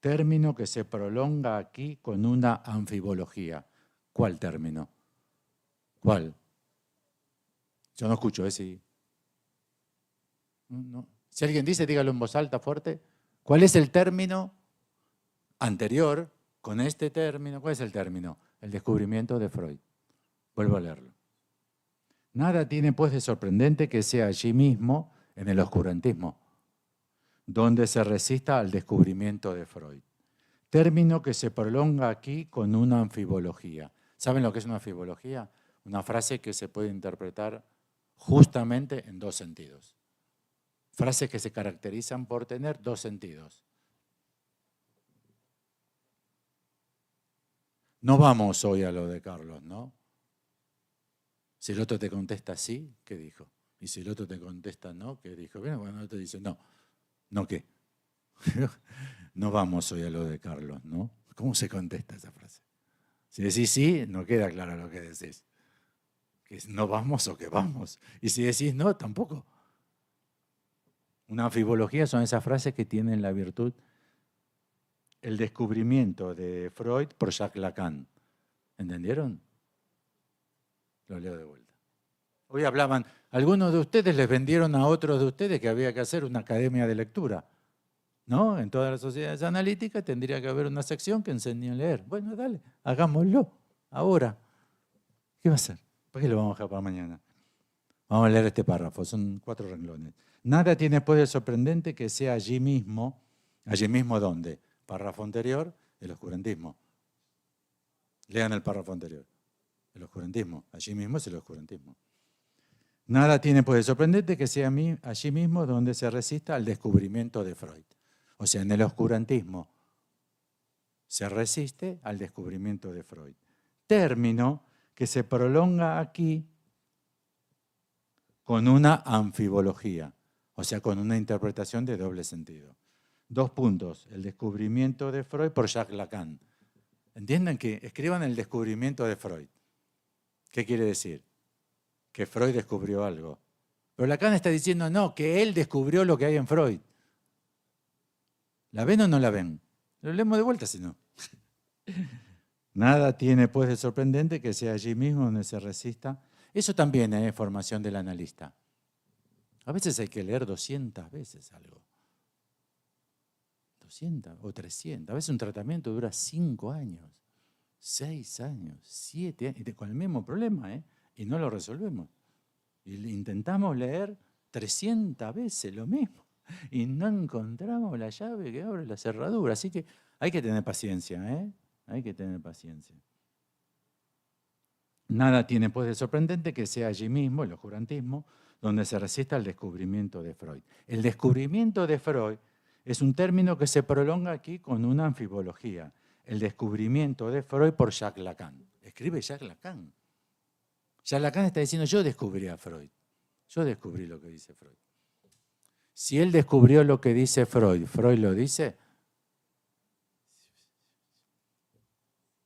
término que se prolonga aquí con una anfibología. ¿Cuál término? ¿Cuál? Yo no escucho, sí. No. Si alguien dice, dígalo en voz alta, fuerte. ¿Cuál es el término anterior con este término? ¿Cuál es el término? El descubrimiento de Freud. Vuelvo a leerlo. Nada tiene pues de sorprendente que sea allí mismo, en el oscurantismo, donde se resista al descubrimiento de Freud. Término que se prolonga aquí con una anfibología. ¿Saben lo que es una anfibología? Una frase que se puede interpretar justamente en dos sentidos. Frases que se caracterizan por tener dos sentidos. No vamos hoy a lo de Carlos, ¿no? Si el otro te contesta sí, ¿qué dijo? Y si el otro te contesta no, ¿qué dijo? Bueno, el otro dice no. ¿No qué? No vamos hoy a lo de Carlos, ¿no? ¿Cómo se contesta esa frase? Si decís sí, no queda claro lo que decís. Que es no vamos o que vamos. Y si decís no, tampoco. Una anfibología son esas frases que tienen la virtud, el descubrimiento de Freud por Jacques Lacan. ¿Entendieron? Lo leo de vuelta. Hoy hablaban, algunos de ustedes les vendieron a otros de ustedes que había que hacer una academia de lectura. ¿No? En todas las sociedades analíticas tendría que haber una sección que enseñe a leer. Bueno, dale, hagámoslo, ahora. ¿Qué va a hacer? ¿Para qué lo vamos a dejar para mañana? Vamos a leer este párrafo, son 4 renglones. Nada tiene pues de sorprendente que sea allí mismo ¿dónde? Párrafo anterior, el oscurantismo. Lean el párrafo anterior. El oscurantismo, allí mismo es el oscurantismo. Nada tiene pues de sorprendente que sea allí mismo donde se resista al descubrimiento de Freud. O sea, en el oscurantismo se resiste al descubrimiento de Freud. Término que se prolonga aquí con una anfibología, o sea, con una interpretación de doble sentido. 2 puntos, el descubrimiento de Freud por Jacques Lacan. ¿Entienden que escriban el descubrimiento de Freud? ¿Qué quiere decir? Que Freud descubrió algo. Pero Lacan está diciendo, no, que él descubrió lo que hay en Freud. ¿La ven o no la ven? Lo leemos de vuelta, si no. Nada tiene pues de sorprendente que sea allí mismo donde se resista. Eso también es formación del analista. A veces hay que leer 200 veces algo. 200 o 300. A veces un tratamiento dura 5 años, 6 años, 7 años, con el mismo problema, y no lo resolvemos. Y intentamos leer 300 veces lo mismo y no encontramos la llave que abre la cerradura. Así que hay que tener paciencia, Hay que tener paciencia. Nada tiene pues de sorprendente que sea allí mismo, el oscurantismo, donde se resista al descubrimiento de Freud. El descubrimiento de Freud es un término que se prolonga aquí con una anfibología. El descubrimiento de Freud por Jacques Lacan. Escribe Jacques Lacan. Jacques Lacan está diciendo, yo descubrí a Freud. Yo descubrí lo que dice Freud. Si él descubrió lo que dice Freud, ¿Freud lo dice?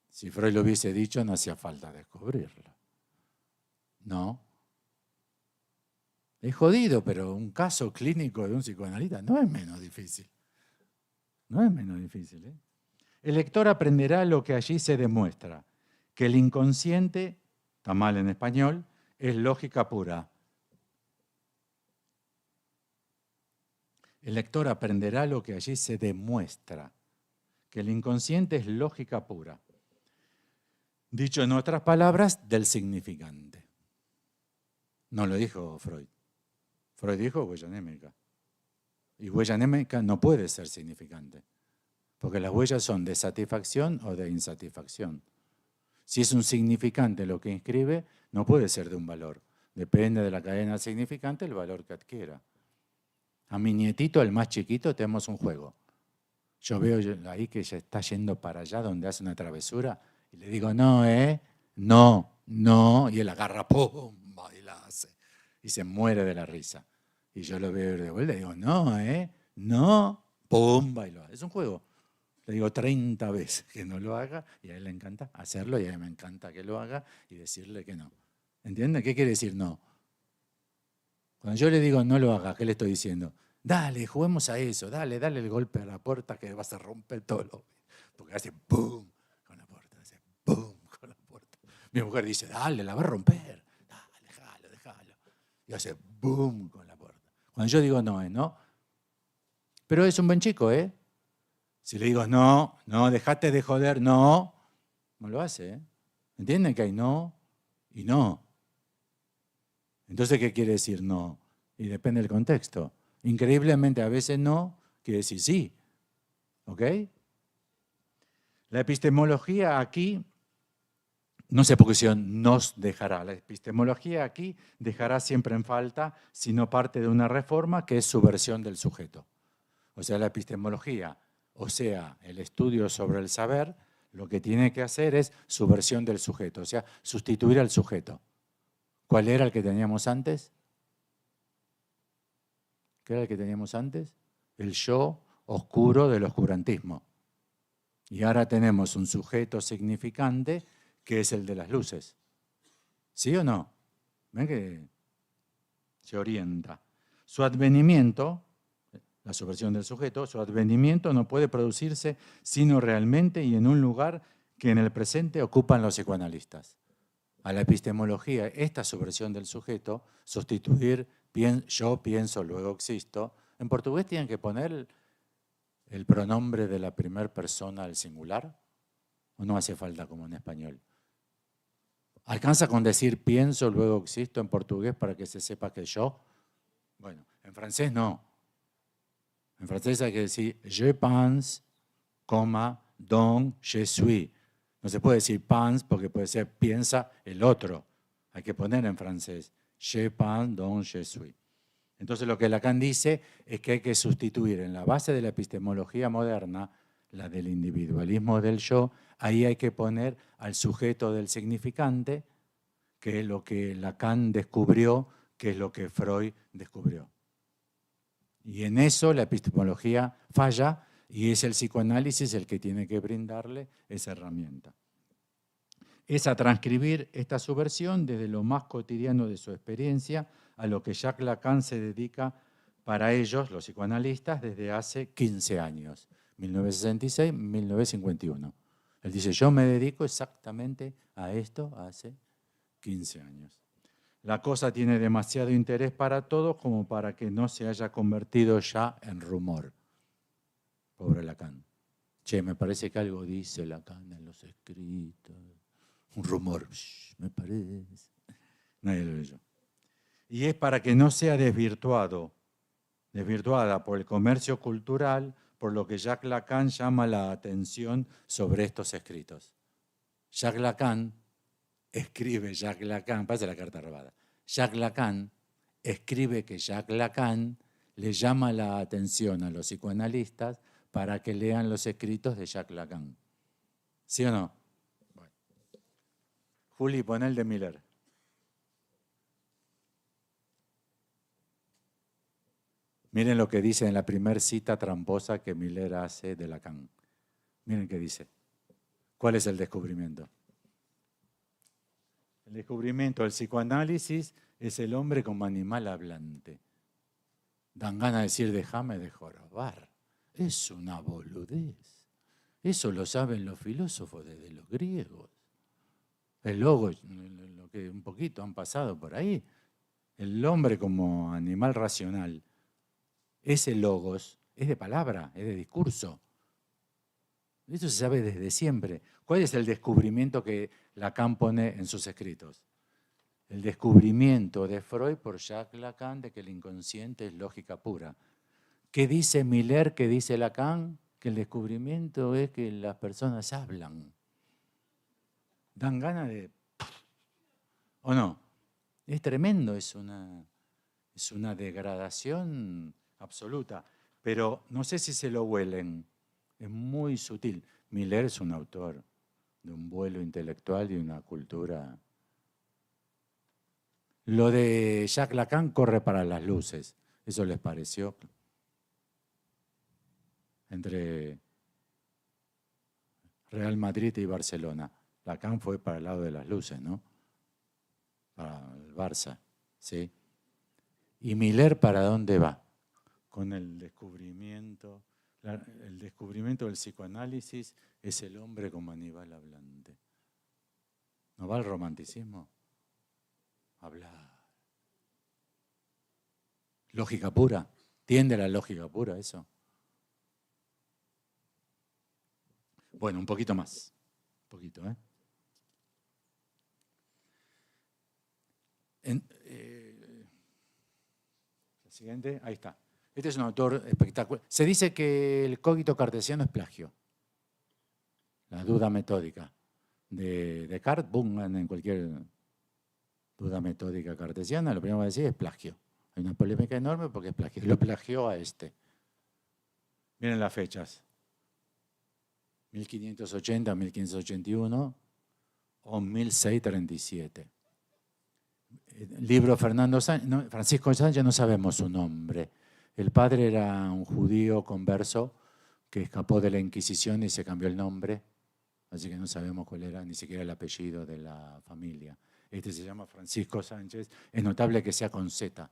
Si Freud lo hubiese dicho, no hacía falta descubrirlo. No. Es jodido, pero un caso clínico de un psicoanalista no es menos difícil. No es menos difícil. El lector aprenderá lo que allí se demuestra, que el inconsciente, está mal en español, es lógica pura. El lector aprenderá lo que allí se demuestra, que el inconsciente es lógica pura. Dicho en otras palabras, del significante. No lo dijo Freud. Freud dijo huella anémica. Y huella anémica no puede ser significante, porque las huellas son de satisfacción o de insatisfacción. Si es un significante lo que inscribe, no puede ser de un valor. Depende de la cadena significante el valor que adquiera. A mi nietito, el más chiquito, tenemos un juego. Yo veo ahí que ya está yendo para allá donde hace una travesura y le digo, no, no, y él agarra, ¡pum! Y la hace. y se muere de la risa. Y yo lo veo de vuelta y digo, no, no, ¡pum! Bailo. Es un juego. Le digo 30 veces que no lo haga y a él le encanta hacerlo y a mí me encanta que lo haga y decirle que no. ¿Entiende? ¿Qué quiere decir no? Cuando yo le digo no lo haga, ¿qué le estoy diciendo? Dale, juguemos a eso, dale el golpe a la puerta que vas a romper todo lo... Porque hace ¡boom! Con la puerta, hace ¡boom! Con la puerta. Mi mujer dice, dale, la va a romper. Dale, déjalo. Y hace ¡boom! Con la puerta. Cuando yo digo no, es no. Pero es un buen chico, ¿eh? Si le digo no, dejate de joder, no lo hace, ¿eh? ¿Entienden que hay no y no? Entonces, ¿qué quiere decir no? Y depende del contexto. Increíblemente, a veces no quiere decir sí. ¿Ok? La epistemología aquí, no sé por qué si nos dejará. La epistemología aquí dejará siempre en falta, si no parte de una reforma que es subversión del sujeto. O sea, la epistemología, o sea, el estudio sobre el saber, lo que tiene que hacer es subversión del sujeto, o sea, sustituir al sujeto. ¿Cuál era el que teníamos antes? ¿Qué era el que teníamos antes? El yo oscuro del oscurantismo. Y ahora tenemos un sujeto significante que es el de las luces. ¿Sí o no? ¿Ven que se orienta? Su advenimiento, la subversión del sujeto, su advenimiento no puede producirse sino realmente y en un lugar que en el presente ocupan los psicoanalistas. A la epistemología, esta subversión del sujeto, sustituir yo pienso, luego existo, en portugués tienen que poner el pronombre de la primera persona al singular, o no hace falta como en español. ¿Alcanza con decir pienso, luego existo en portugués para que se sepa que yo? Bueno, en francés no. En francés hay que decir je pense, donc je suis. No se puede decir pense porque puede ser piensa el otro. Hay que poner en francés je pense, donc je suis. Entonces lo que Lacan dice es que hay que sustituir en la base de la epistemología moderna, la del individualismo del yo, ahí hay que poner al sujeto del significante, que es lo que Lacan descubrió, que es lo que Freud descubrió. Y en eso la epistemología falla y es el psicoanálisis el que tiene que brindarle esa herramienta. Es a transcribir esta subversión desde lo más cotidiano de su experiencia a lo que Jacques Lacan se dedica para ellos, los psicoanalistas, desde hace 15 años, 1966-1951. Él dice, yo me dedico exactamente a esto hace 15 años. La cosa tiene demasiado interés para todos como para que no se haya convertido ya en rumor. Pobre Lacan. Che, me parece que algo dice Lacan en los escritos. Un rumor, me parece. Nadie lo leyó. Y es para que no sea desvirtuada por el comercio cultural, por lo que Jacques Lacan llama la atención sobre estos escritos. Jacques Lacan escribe, parece la carta robada. Jacques Lacan escribe que Jacques Lacan le llama la atención a los psicoanalistas para que lean los escritos de Jacques Lacan. ¿Sí o no? Bueno. Juli, pon el de Miller. Miren lo que dice en la primera cita tramposa que Miller hace de Lacan. Miren qué dice. ¿Cuál es el descubrimiento? El descubrimiento del psicoanálisis es el hombre como animal hablante. Dan ganas de decir, déjame de jorobar. Es una boludez. Eso lo saben los filósofos desde los griegos. El logos, lo que un poquito han pasado por ahí. El hombre como animal racional. Ese logos es de palabra, es de discurso. Eso se sabe desde siempre. ¿Cuál es el descubrimiento que Lacan pone en sus escritos? El descubrimiento de Freud por Jacques Lacan de que el inconsciente es lógica pura. ¿Qué dice Miller? ¿Qué dice Lacan? Que el descubrimiento es que las personas hablan. Dan ganas de... ¿O no? Es tremendo, es una degradación absoluta. Pero no sé si se lo huelen. Es muy sutil. Miller es un autor de un vuelo intelectual y una cultura. Lo de Jacques Lacan corre para las luces. ¿Eso les pareció? Entre Real Madrid y Barcelona. Lacan fue para el lado de las luces, ¿no? Para el Barça, ¿sí? ¿Y Miller para dónde va? Con el descubrimiento del psicoanálisis es el hombre como Aníbal hablante. ¿No va al romanticismo? Hablar. Lógica pura. Tiende a la lógica pura eso. Bueno, un poquito más. Un poquito, ¿eh? La siguiente, ahí está. Este es un autor espectacular. Se dice que el cogito cartesiano es plagio. La duda metódica de Descartes, pongan en cualquier duda metódica cartesiana, lo primero que va a decir es plagio. Hay una polémica enorme porque es plagio. Lo plagió a este. Miren las fechas. 1580, 1581 o 1637. Libro Fernando Sánchez, no, Francisco Sánchez no sabemos su nombre. El padre era un judío converso que escapó de la Inquisición y se cambió el nombre, así que no sabemos cuál era ni siquiera el apellido de la familia. Este se llama Francisco Sánchez. Es notable que sea con Z,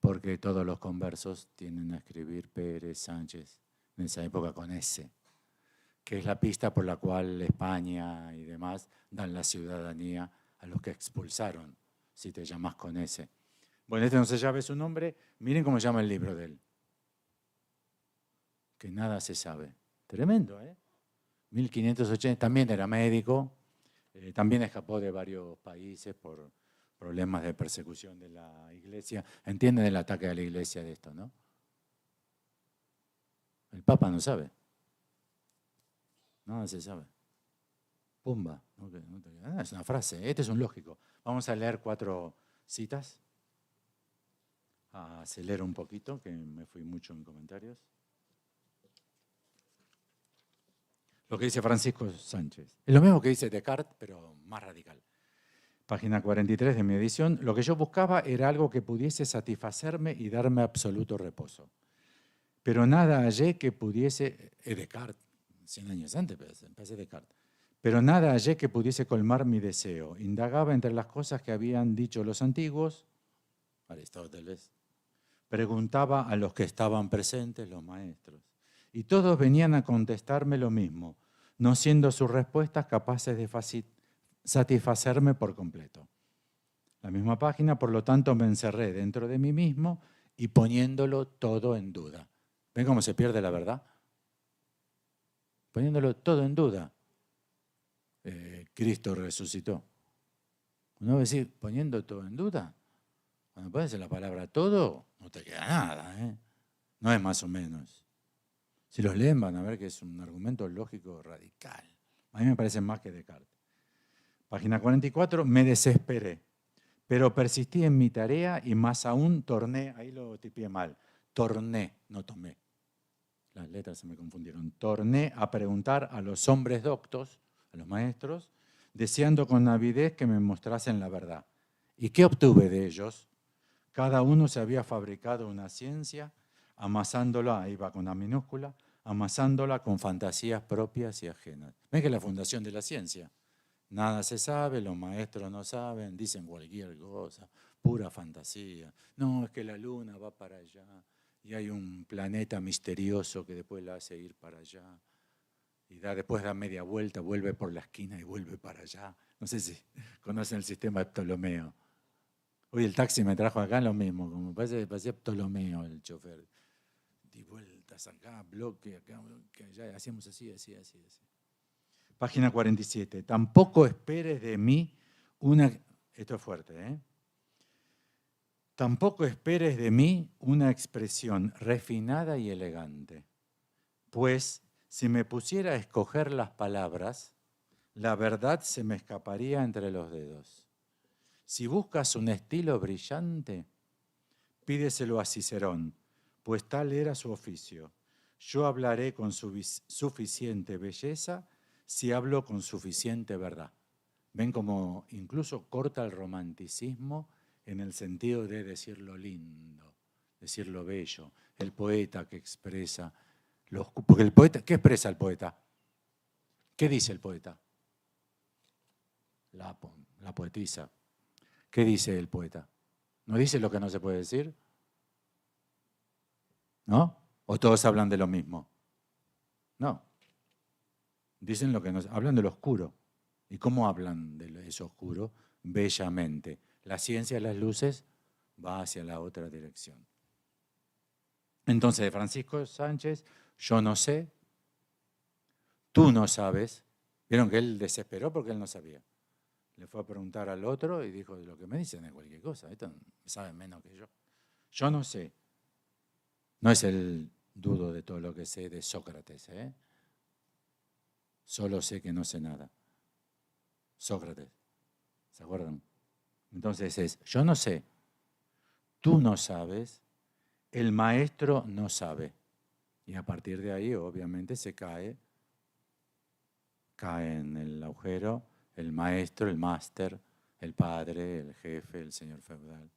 porque todos los conversos tienden a escribir Pérez, Sánchez, en esa época con S, que es la pista por la cual España y demás dan la ciudadanía a los que expulsaron, si te llamas con S. Bueno, este no se sabe su nombre. Miren cómo se llama el libro de él. Que nada se sabe. Tremendo, ¿eh? 1580, también era médico, también escapó de varios países por problemas de persecución de la iglesia. Entienden el ataque a la iglesia de esto, ¿no? El Papa no sabe. Nada se sabe. Pumba. Es una frase, este es un lógico. Vamos a leer 4 citas. Acelero un poquito, que me fui mucho en comentarios. Lo que dice Francisco Sánchez. Es lo mismo que dice Descartes, pero más radical. Página 43 de mi edición. Lo que yo buscaba era algo que pudiese satisfacerme y darme absoluto reposo. Pero nada hallé que pudiese... Descartes, 100 años antes empecé Descartes. Pero nada hallé que pudiese colmar mi deseo. Indagaba entre las cosas que habían dicho los antiguos, Aristóteles, preguntaba a los que estaban presentes, los maestros, y todos venían a contestarme lo mismo, no siendo sus respuestas capaces de satisfacerme por completo. La misma página, por lo tanto, me encerré dentro de mí mismo y poniéndolo todo en duda. ¿Ven cómo se pierde la verdad? Poniéndolo todo en duda. Cristo resucitó. Uno va a decir, poniendo todo en duda. Cuando pones la palabra todo, no te queda nada, ¿eh? No es más o menos. Si los leen van a ver que es un argumento lógico radical. A mí me parece más que Descartes. Página 44, me desesperé, pero persistí en mi tarea y más aún torné, ahí lo tipié mal, torné, no tomé. Las letras se me confundieron. Torné a preguntar a los hombres doctos, a los maestros, deseando con avidez que me mostrasen la verdad. ¿Y qué obtuve de ellos? Cada uno se había fabricado una ciencia, amasándola, ahí va con una minúscula, amasándola con fantasías propias y ajenas. ¿Ven que es la fundación de la ciencia? Nada se sabe, los maestros no saben, dicen cualquier cosa, pura fantasía. No, es que la luna va para allá y hay un planeta misterioso que después la hace ir para allá y después da media vuelta, vuelve por la esquina y vuelve para allá. No sé si conocen el sistema de Ptolomeo. Hoy el taxi me trajo acá lo mismo, como parecía Ptolomeo el chofer. Di vueltas acá, bloque, acá, allá, hacíamos así. Página 47. Tampoco esperes de mí una... Esto es fuerte, ¿eh? Tampoco esperes de mí una expresión refinada y elegante, pues si me pusiera a escoger las palabras, la verdad se me escaparía entre los dedos. Si buscas un estilo brillante, pídeselo a Cicerón, pues tal era su oficio. Yo hablaré con suficiente belleza si hablo con suficiente verdad. ¿Ven cómo incluso corta el romanticismo en el sentido de decir lo lindo, decir lo bello, el poeta que expresa, porque el poeta, ¿qué expresa el poeta? ¿Qué dice el poeta? La poetisa. ¿Qué dice el poeta? ¿No dice lo que no se puede decir? ¿No? ¿O todos hablan de lo mismo? No. Dicen lo que no, hablan de lo oscuro. ¿Y cómo hablan de eso oscuro? Bellamente. La ciencia de las luces va hacia la otra dirección. Entonces, de Francisco Sánchez, yo no sé, tú no sabes. Vieron que él desesperó porque él no sabía. Le fue a preguntar al otro y dijo, lo que me dicen es cualquier cosa, esto saben menos que yo. Yo no sé. No es el dudo de todo lo que sé de Sócrates, ¿eh? Solo sé que no sé nada. Sócrates, ¿se acuerdan? Entonces es, yo no sé, tú no sabes, el maestro no sabe. Y a partir de ahí, obviamente, se cae en el agujero el maestro, el máster, el padre, el jefe, el señor feudal.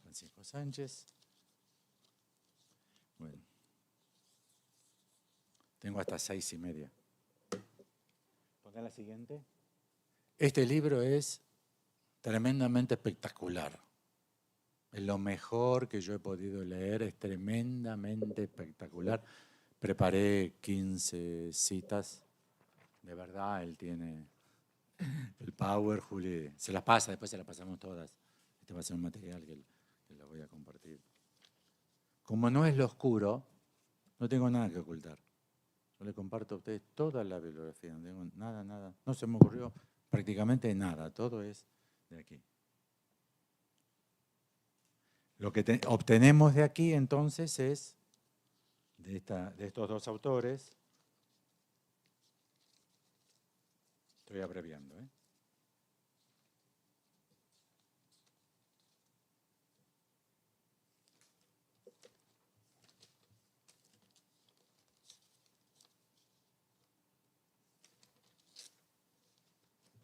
Francisco Sánchez. Bueno, tengo hasta 6:30. ¿Poner la siguiente? Este libro es tremendamente espectacular. Es lo mejor que yo he podido leer, es tremendamente espectacular. Preparé 15 citas. De verdad, él tiene el power, Juli. Se las pasa, después se las pasamos todas. Este va a ser un material que lo voy a compartir. Como no es lo oscuro, no tengo nada que ocultar. Yo le comparto a ustedes toda la bibliografía. No tengo nada. No se me ocurrió prácticamente nada. Todo es de aquí. Lo que obtenemos de aquí entonces es de estos dos autores. Estoy abreviando, ¿eh?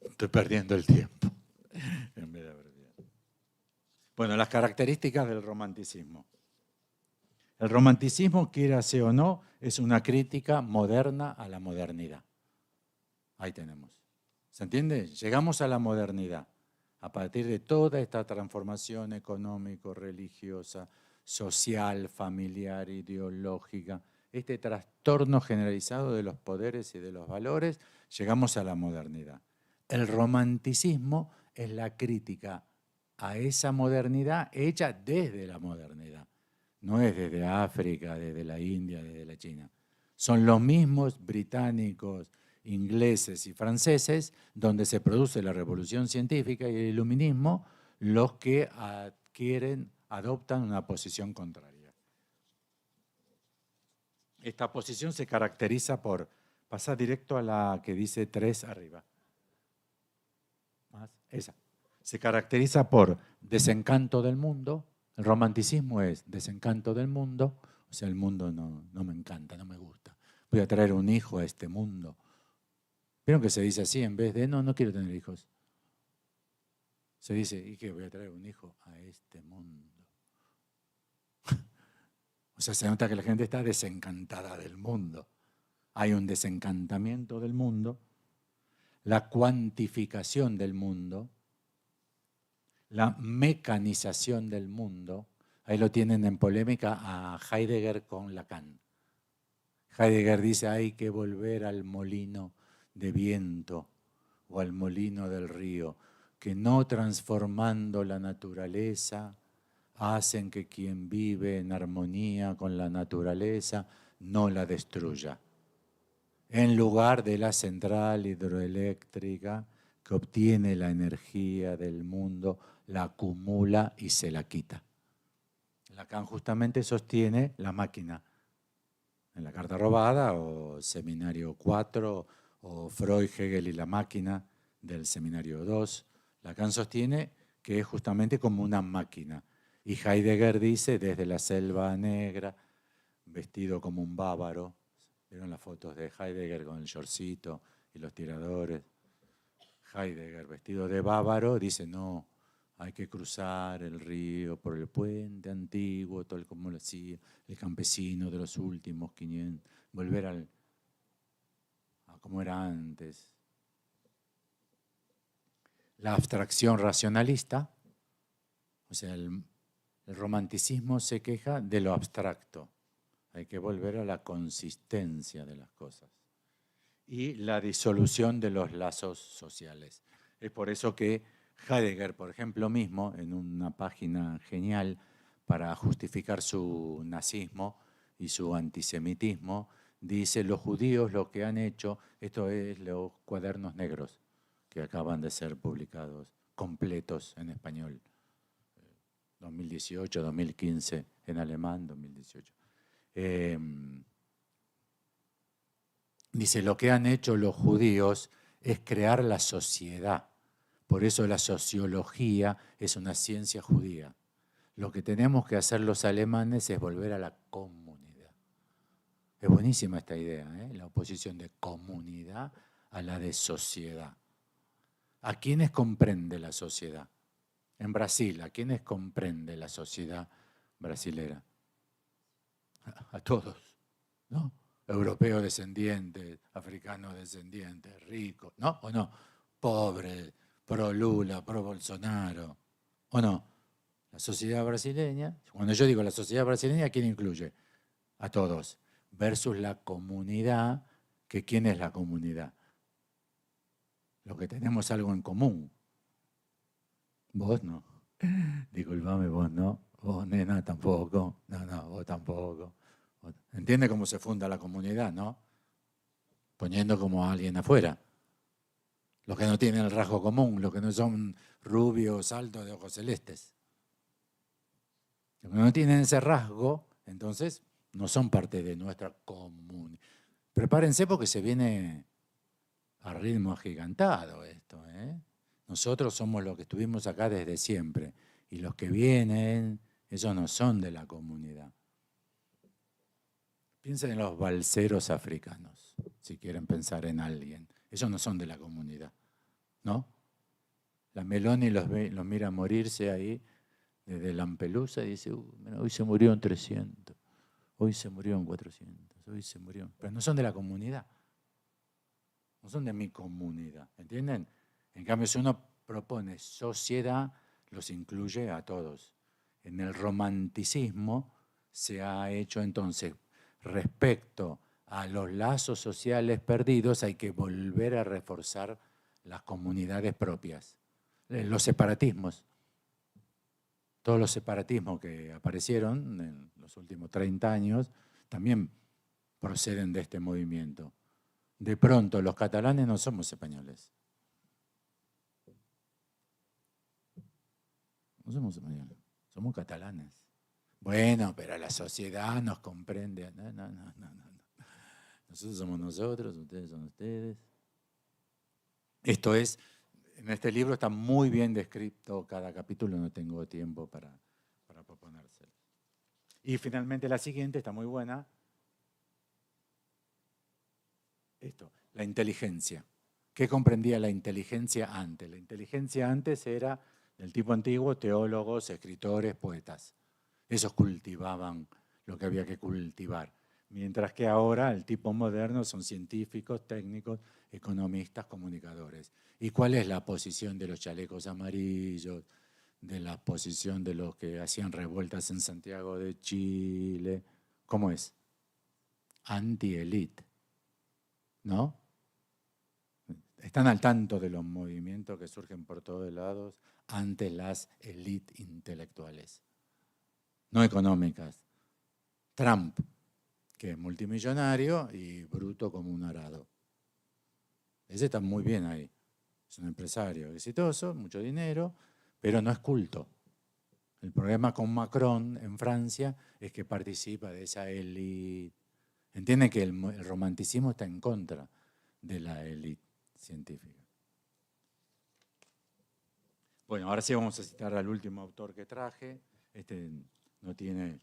Estoy perdiendo el tiempo en vez de abreviar. Bueno, las características del romanticismo. El romanticismo, quiera sea o no, es una crítica moderna a la modernidad. Ahí tenemos. ¿Se entiende? Llegamos a la modernidad a partir de toda esta transformación económico, religiosa, social, familiar, ideológica, este trastorno generalizado de los poderes y de los valores, llegamos a la modernidad. El romanticismo es la crítica a esa modernidad hecha desde la modernidad. No es desde África, desde la India, desde la China. Son los mismos británicos, ingleses y franceses, donde se produce la revolución científica y el iluminismo, los que adoptan una posición contraria. Esta posición se caracteriza por, pasar directo a la que dice 3 arriba. Más, esa. Se caracteriza por desencanto del mundo. El romanticismo es desencanto del mundo, o sea, el mundo no me encanta, no me gusta. Voy a traer un hijo a este mundo. ¿Vieron que se dice así en vez de no quiero tener hijos? Se dice, ¿y qué? Voy a traer un hijo a este mundo. O sea, se nota que la gente está desencantada del mundo. Hay un desencantamiento del mundo, la cuantificación del mundo, la mecanización del mundo. Ahí lo tienen en polémica a Heidegger con Lacan. Heidegger dice, hay que volver al molino de viento o al molino del río, que no transformando la naturaleza hacen que quien vive en armonía con la naturaleza no la destruya. En lugar de la central hidroeléctrica que obtiene la energía del mundo, la acumula y se la quita. Lacan justamente sostiene la máquina. En la carta robada o seminario 4 o Freud, Hegel y la máquina del seminario 2, Lacan sostiene que es justamente como una máquina. Y Heidegger dice, desde la selva negra, vestido como un bávaro. ¿Vieron las fotos de Heidegger con el shortcito y los tiradores? Heidegger, vestido de bávaro, dice, no, hay que cruzar el río por el puente antiguo, tal como lo hacía el campesino de los últimos 500, volver a como era antes. La abstracción racionalista, o sea, el romanticismo se queja de lo abstracto. Hay que volver a la consistencia de las cosas. Y la disolución de los lazos sociales. Es por eso que Heidegger, por ejemplo, mismo, en una página genial para justificar su nazismo y su antisemitismo, dice, los judíos lo que han hecho, esto es los cuadernos negros, que acaban de ser publicados, completos en español, 2018, 2015, en alemán, 2018. Dice, lo que han hecho los judíos es crear la sociedad. Por eso la sociología es una ciencia judía. Lo que tenemos que hacer los alemanes es volver a la comunidad. Es buenísima esta idea, ¿eh? La oposición de comunidad a la de sociedad. ¿A quiénes comprende la sociedad? En Brasil, ¿a quiénes comprende la sociedad brasilera? A todos, ¿no? Europeos descendientes, africanos descendientes, ricos, ¿no? ¿O no? Pobres, pro Lula, pro Bolsonaro, ¿o no? La sociedad brasileña, cuando yo digo la sociedad brasileña, ¿quién incluye? A todos. Versus la comunidad, que ¿quién es la comunidad? Los que tenemos algo en común. Vos no. Disculpame, vos no. Vos, nena, tampoco. No, vos tampoco. ¿Entiende cómo se funda la comunidad, no? Poniendo como a alguien afuera. Los que no tienen el rasgo común, los que no son rubios, altos, de ojos celestes. Los que no tienen ese rasgo, entonces no son parte de nuestra comunidad. Prepárense porque se viene a ritmo agigantado esto, ¿eh? Nosotros somos los que estuvimos acá desde siempre. Y los que vienen, esos no son de la comunidad. Piensen en los balseros africanos, si quieren pensar en alguien. Esos no son de la comunidad, ¿no? La Meloni los mira morirse ahí desde Lampelusa y dice, hoy se murió en 300, hoy se murió en 400, hoy se murió. Pero no son de la comunidad, no son de mi comunidad, ¿entienden? En cambio, si uno propone sociedad, los incluye a todos. En el romanticismo se ha hecho entonces, respecto a los lazos sociales perdidos, hay que volver a reforzar las comunidades propias. Los separatismos, todos los separatismos que aparecieron en los últimos 30 años, también proceden de este movimiento. De pronto, los catalanes no somos españoles. No somos españoles, somos catalanes. Bueno, pero la sociedad nos comprende. No. Nosotros somos nosotros, ustedes son ustedes. Esto es, en este libro está muy bien descrito cada capítulo, no tengo tiempo para proponérselo. Y finalmente la siguiente está muy buena. Esto, la inteligencia. ¿Qué comprendía la inteligencia antes? La inteligencia antes era del tipo antiguo, teólogos, escritores, poetas. Esos cultivaban lo que había que cultivar. Mientras que ahora el tipo moderno son científicos, técnicos, economistas, comunicadores. ¿Y cuál es la posición de los chalecos amarillos, de la posición de los que hacían revueltas en Santiago de Chile? ¿Cómo es? Anti-elite, ¿no? Están al tanto de los movimientos que surgen por todos lados ante las élites intelectuales, no económicas. Trump, que es multimillonario y bruto como un arado. Ese está muy bien ahí. Es un empresario exitoso, mucho dinero, pero no es culto. El problema con Macron en Francia es que participa de esa élite. Entienden que el romanticismo está en contra de la élite científica. Bueno, ahora sí vamos a citar al último autor que traje. Este no tiene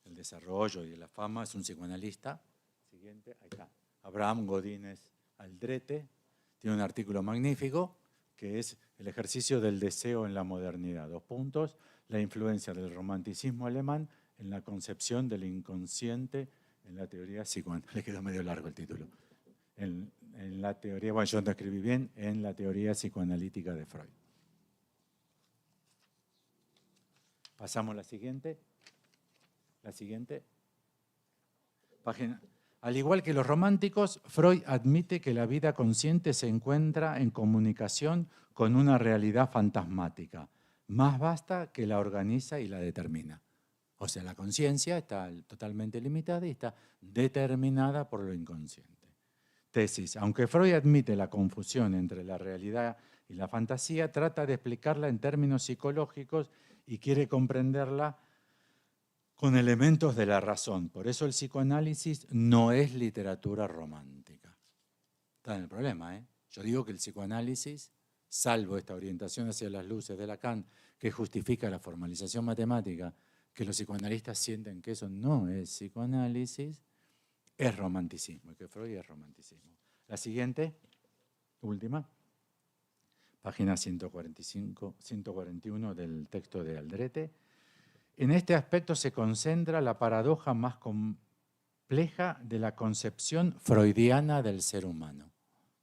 el desarrollo y la fama, es un psicoanalista. Siguiente, ahí está. Abraham Godínez Aldrete. Tiene un artículo magnífico que es el ejercicio del deseo en la modernidad. 2 puntos, la influencia del romanticismo alemán en la concepción del inconsciente en la teoría psicoanalítica. Le quedó medio largo el título. En la teoría, bueno, yo no escribí bien, en la teoría psicoanalítica de Freud. Pasamos a la siguiente. La siguiente. Página. Al igual que los románticos, Freud admite que la vida consciente se encuentra en comunicación con una realidad fantasmática, más vasta que la organiza y la determina. O sea, la conciencia está totalmente limitada y está determinada por lo inconsciente. Tesis. Aunque Freud admite la confusión entre la realidad y la fantasía, trata de explicarla en términos psicológicos y quiere comprenderla con elementos de la razón. Por eso el psicoanálisis no es literatura romántica. Está en el problema, ¿eh? Yo digo que el psicoanálisis, salvo esta orientación hacia las luces de Lacan, que justifica la formalización matemática, que los psicoanalistas sienten que eso no es psicoanálisis, es romanticismo, y que Freud es romanticismo. La siguiente, última, página 145, 141 del texto de Aldrete. En este aspecto se concentra la paradoja más compleja de la concepción freudiana del ser humano.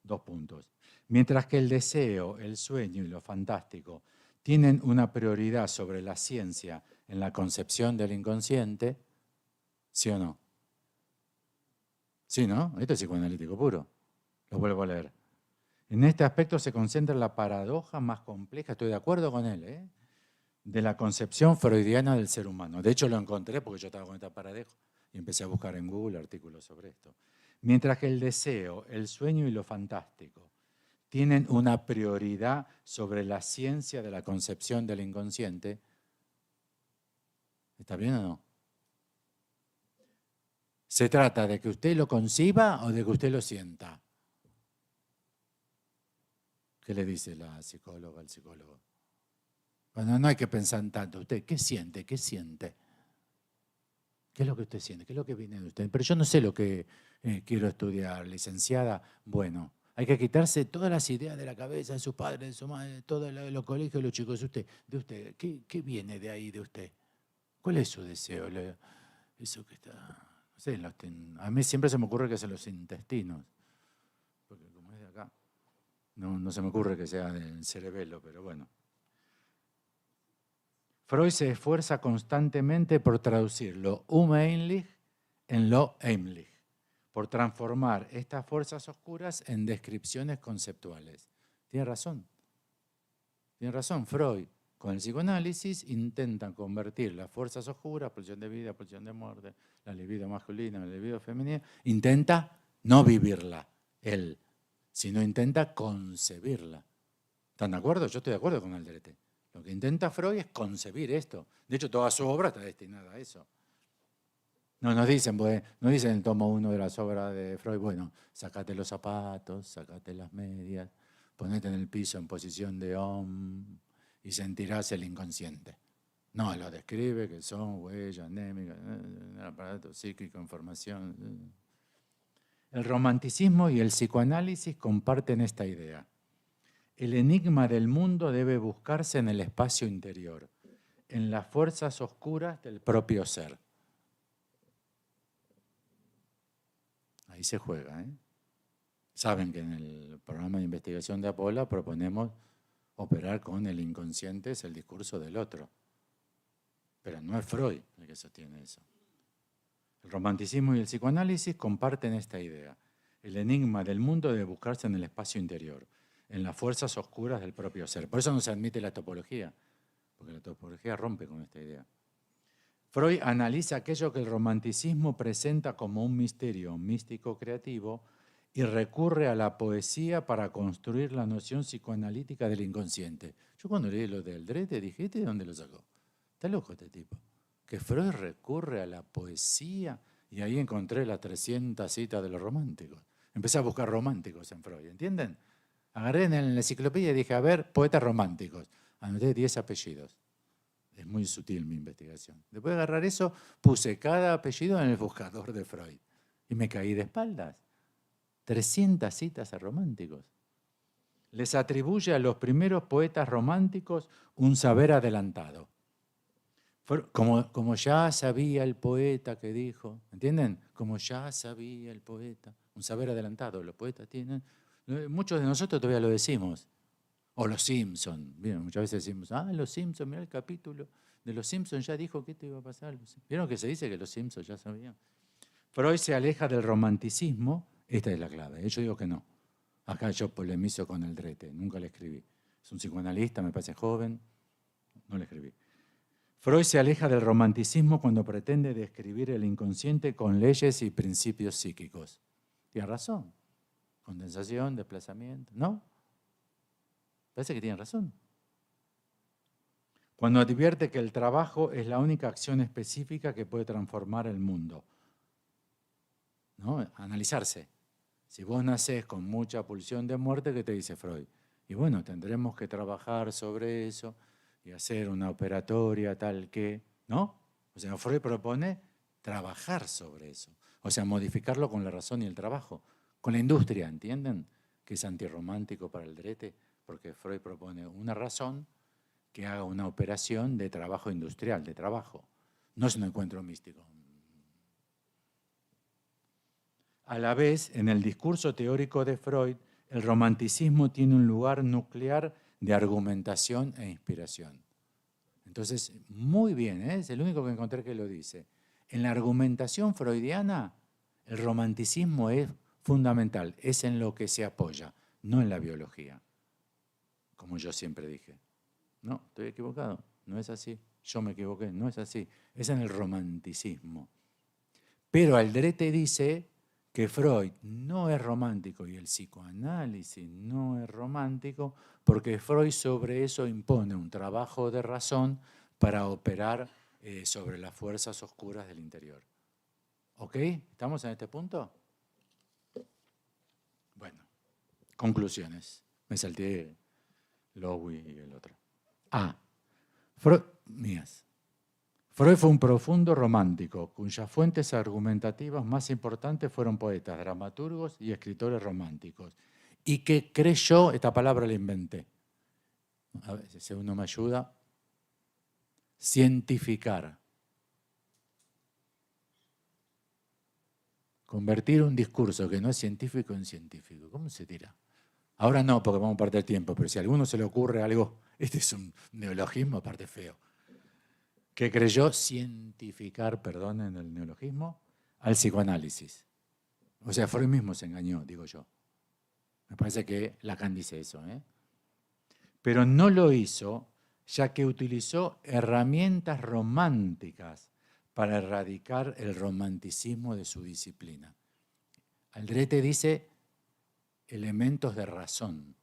2 puntos. Mientras que el deseo, el sueño y lo fantástico tienen una prioridad sobre la ciencia en la concepción del inconsciente, ¿sí o no? Sí, ¿no? Esto es psicoanalítico puro. Lo vuelvo a leer. En este aspecto se concentra la paradoja más compleja, estoy de acuerdo con él, de la concepción freudiana del ser humano. De hecho, lo encontré porque yo estaba con esta paradoja y empecé a buscar en Google artículos sobre esto. Mientras que el deseo, el sueño y lo fantástico tienen una prioridad sobre la ciencia de la concepción del inconsciente, ¿está bien o no? ¿Se trata de que usted lo conciba o de que usted lo sienta? ¿Qué le dice la psicóloga al psicólogo? Bueno, no hay que pensar en tanto. ¿Usted qué siente? ¿Qué siente? ¿Qué es lo que usted siente? ¿Qué es lo que viene de usted? Pero yo no sé lo que quiero estudiar, licenciada. Bueno, hay que quitarse todas las ideas de la cabeza de su padre, de su madre, de todos los colegios, de los chicos. De usted, ¿qué viene de ahí de usted? ¿Cuál es su deseo? Eso que está, no sé, a mí siempre se me ocurre que son los intestinos, porque como es de acá, no se me ocurre que sea del cerebelo, pero bueno. Freud se esfuerza constantemente por traducir lo unheimlich en lo heimlich, por transformar estas fuerzas oscuras en descripciones conceptuales. Tiene razón. Freud, con el psicoanálisis, intenta convertir las fuerzas oscuras, pulsión de vida, pulsión de muerte, la libido masculina, la libido femenina, intenta no vivirla él, sino intenta concebirla. ¿Están de acuerdo? Yo estoy de acuerdo con Aldrete. Lo que intenta Freud es concebir esto. De hecho, toda su obra está destinada a eso. No nos dicen, no dicen en el tomo 1 de las obras de Freud, bueno, sacate los zapatos, sacate las medias, ponete en el piso en posición de Om y sentirás el inconsciente. No, lo describe que son huellas anémicas, aparato psíquico, información. El romanticismo y el psicoanálisis comparten esta idea. El enigma del mundo debe buscarse en el espacio interior, en las fuerzas oscuras del propio ser. Ahí se juega, ¿eh? Saben que en el programa de investigación de Apola proponemos operar con el inconsciente, es el discurso del otro. Pero no es Freud el que sostiene eso. El romanticismo y el psicoanálisis comparten esta idea. El enigma del mundo debe buscarse en el espacio interior, en las fuerzas oscuras del propio ser. Por eso no se admite la topología, porque la topología rompe con esta idea. Freud analiza aquello que el romanticismo presenta como un misterio místico creativo y recurre a la poesía para construir la noción psicoanalítica del inconsciente. Yo cuando leí lo de Aldrete dije, ¿este de dónde lo sacó? Está loco este tipo. Que Freud recurre a la poesía y ahí encontré las 300 citas de los románticos. Empecé a buscar románticos en Freud, ¿entienden? Agarré en la enciclopedia y dije, a ver, poetas románticos. Anoté 10 apellidos. Es muy sutil mi investigación. Después de agarrar eso, puse cada apellido en el buscador de Freud. Y me caí de espaldas. 300 citas a románticos. les atribuye a los primeros poetas románticos un saber adelantado. Como ya sabía el poeta que dijo, ¿entienden? Como ya sabía el poeta, un saber adelantado. Los poetas tienen, muchos de nosotros todavía lo decimos. O los Simpson, muchas veces decimos, los Simpson, mira el capítulo de los Simpson, ya dijo que esto iba a pasar. ¿Vieron que se dice que los Simpson ya sabían? Freud se aleja del romanticismo, esta es la clave, yo digo que no. Acá yo polemizo con el Drete, nunca le escribí. Es un psicoanalista, me parece joven, no le escribí. Freud se aleja del romanticismo cuando pretende describir el inconsciente con leyes y principios psíquicos. Tiene razón. Condensación, desplazamiento, ¿no? Parece que tiene razón. Cuando advierte que el trabajo es la única acción específica que puede transformar el mundo. ¿No? Analizarse. Si vos nacés con mucha pulsión de muerte, ¿qué te dice Freud? Y bueno, tendremos que trabajar sobre eso y hacer una operatoria tal que, ¿no? O sea, Freud propone trabajar sobre eso. O sea, modificarlo con la razón y el trabajo. Con la industria, ¿entienden? Que es antirromántico para el Drete, porque Freud propone una razón que haga una operación de trabajo industrial, de trabajo. No es un encuentro místico. A la vez, en el discurso teórico de Freud, el romanticismo tiene un lugar nuclear de argumentación e inspiración. Entonces, muy bien, es el único que encontré que lo dice. En la argumentación freudiana, el romanticismo es fundamental, es en lo que se apoya, no en la biología, como yo siempre dije. No, estoy equivocado, no es así. Yo me equivoqué, no es así. Es en el romanticismo. Pero Aldrete dice que Freud no es romántico y el psicoanálisis no es romántico porque Freud sobre eso impone un trabajo de razón para operar sobre las fuerzas oscuras del interior. ¿Ok? ¿Estamos en este punto? Bueno, conclusiones. Me salté Lowy y el otro. Freud fue un profundo romántico, cuyas fuentes argumentativas más importantes fueron poetas, dramaturgos y escritores románticos. Y que creyó, esta palabra la inventé, a ver si uno me ayuda, cientificar. Convertir un discurso que no es científico en científico. ¿Cómo se dirá? Ahora no, porque vamos a perder tiempo, pero si a alguno se le ocurre algo, este es un neologismo aparte feo, que creyó cientificar, perdonen el neologismo, al psicoanálisis. O sea, Freud mismo se engañó, digo yo. Me parece que Lacan dice eso. Pero no lo hizo, ya que utilizó herramientas románticas para erradicar el romanticismo de su disciplina. Aldrete dice elementos de razón,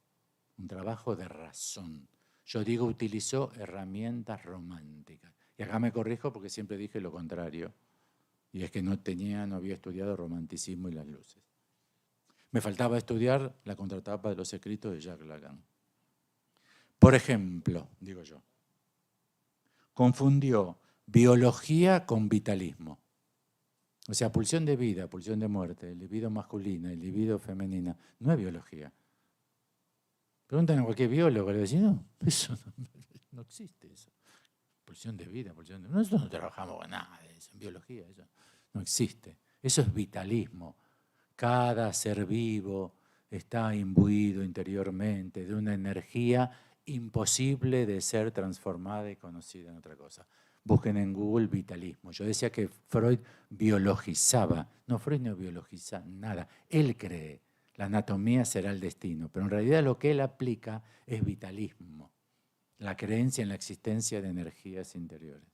un trabajo de razón. Yo digo utilizó herramientas románticas. Y acá me corrijo porque siempre dije lo contrario. Y es que no había estudiado romanticismo y las luces. Me faltaba estudiar la contratapa de los escritos de Jacques Lacan. Por ejemplo, digo yo, confundió biología con vitalismo. O sea, pulsión de vida, pulsión de muerte, el libido masculina, el libido femenina, no es biología. Preguntan a cualquier biólogo, le dicen, no, eso no existe eso. Pulsión de vida, pulsión de... Nosotros no trabajamos con nada de eso, en biología eso no existe. Eso es vitalismo. Cada ser vivo está imbuido interiormente de una energía imposible de ser transformada y conocida en otra cosa. Busquen en Google vitalismo. Yo decía que Freud biologizaba. No, Freud no biologiza nada. Él cree. La anatomía será el destino. Pero en realidad lo que él aplica es vitalismo. La creencia en la existencia de energías interiores.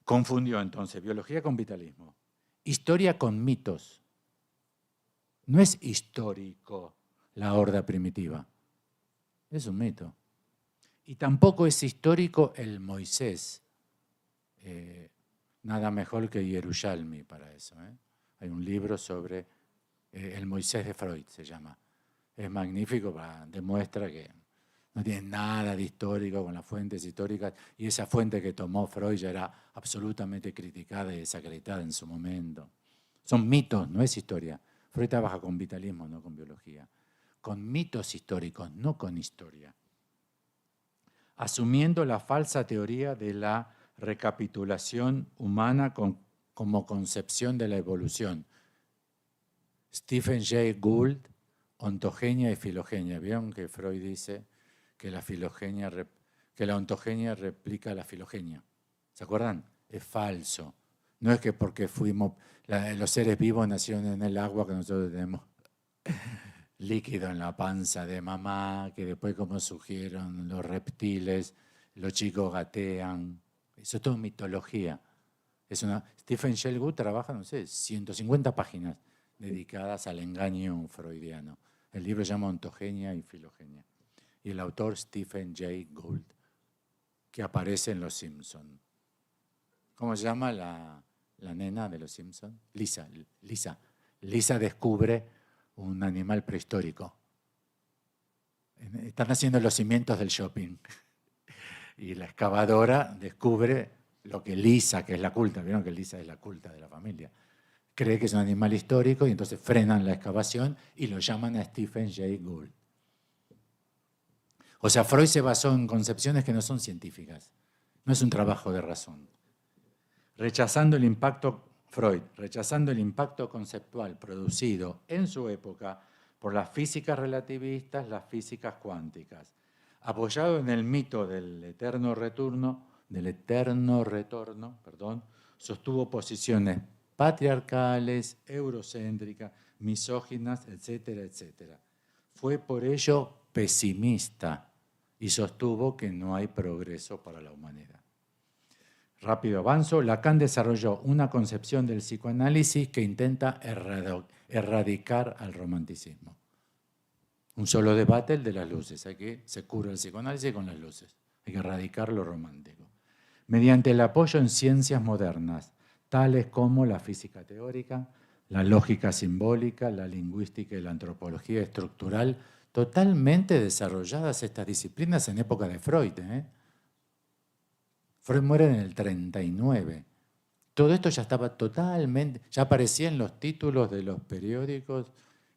Confundió entonces biología con vitalismo. Historia con mitos. No es histórico la horda primitiva. Es un mito. Y tampoco es histórico el Moisés. Nada mejor que Yerushalmi para eso. Hay un libro sobre el Moisés de Freud, se llama. Es magnífico, demuestra que no tiene nada de histórico con las fuentes históricas, y esa fuente que tomó Freud ya era absolutamente criticada y desacreditada en su momento. Son mitos, no es historia. Freud trabaja con vitalismo, no con biología. con mitos históricos, no con historia, asumiendo la falsa teoría de la recapitulación humana como concepción de la evolución. Stephen Jay Gould, ontogenia y filogenia. ¿Vieron que Freud dice que la ontogenia replica la filogenia? ¿Se acuerdan? Es falso. No es que porque los seres vivos nacieron en el agua que nosotros tenemos líquido en la panza de mamá, que después como surgieron los reptiles, los chicos gatean. Eso es todo mitología. Stephen Jay Gould trabaja, no sé, 150 páginas dedicadas al engaño freudiano. El libro se llama Ontogenia y Filogenia. Y el autor Stephen Jay Gould, que aparece en Los Simpson. ¿Cómo se llama la nena de Los Simpson? Lisa. Lisa descubre un animal prehistórico. Están haciendo los cimientos del shopping. Y la excavadora descubre lo que Lisa, que es la culta, vieron que Lisa es la culta de la familia, cree que es un animal histórico y entonces frenan la excavación y lo llaman a Stephen Jay Gould. O sea, Freud se basó en concepciones que no son científicas. No es un trabajo de razón. Rechazando el impacto conceptual producido en su época por las físicas relativistas, las físicas cuánticas, apoyado en el mito del eterno retorno, sostuvo posiciones patriarcales, eurocéntricas, misóginas, etcétera, etcétera. Fue por ello pesimista y sostuvo que no hay progreso para la humanidad. Rápido avanzo, Lacan desarrolló una concepción del psicoanálisis que intenta erradicar al romanticismo. Un solo debate, el de las luces. Se cura el psicoanálisis con las luces. Hay que erradicar lo romántico. Mediante el apoyo en ciencias modernas, tales como la física teórica, la lógica simbólica, la lingüística y la antropología estructural, totalmente desarrolladas estas disciplinas en época de Freud. Freud muere en el 39. Todo esto ya estaba totalmente, ya aparecía en los títulos de los periódicos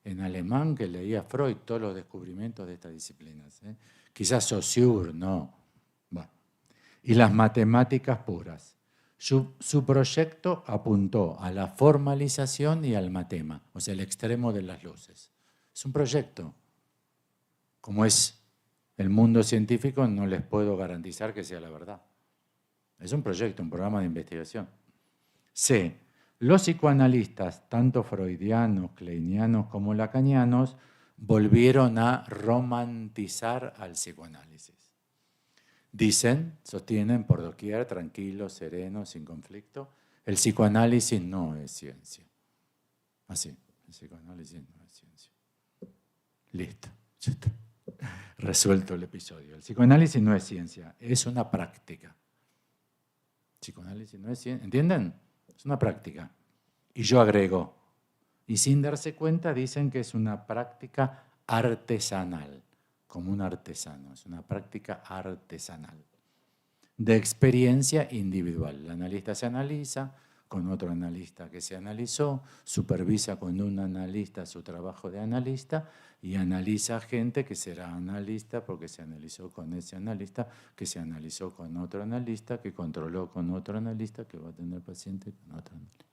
en alemán que leía Freud, todos los descubrimientos de estas disciplinas. Quizás Saussure, no. Bueno. Y las matemáticas puras. Su proyecto apuntó a la formalización y al matema, o sea, el extremo de las luces. Es un proyecto. Como es el mundo científico, no les puedo garantizar que sea la verdad. Es un proyecto, un programa de investigación. C. Los psicoanalistas, tanto freudianos, kleinianos como lacanianos, volvieron a romantizar al psicoanálisis. Sostienen por doquier, tranquilos, serenos, sin conflicto, el psicoanálisis no es ciencia. Así, el psicoanálisis no es ciencia. Listo, ya está. Resuelto el episodio. El psicoanálisis no es ciencia, es una práctica. Psicoanálisis no es ciencia, ¿entienden? Es una práctica. Y yo agrego, y sin darse cuenta dicen que es una práctica artesanal, como un artesano, es una práctica artesanal, de experiencia individual. El analista se analiza con otro analista que se analizó, supervisa con un analista su trabajo de analista y analiza gente que será analista porque se analizó con ese analista, que se analizó con otro analista, que controló con otro analista, que va a tener paciente con otro analista.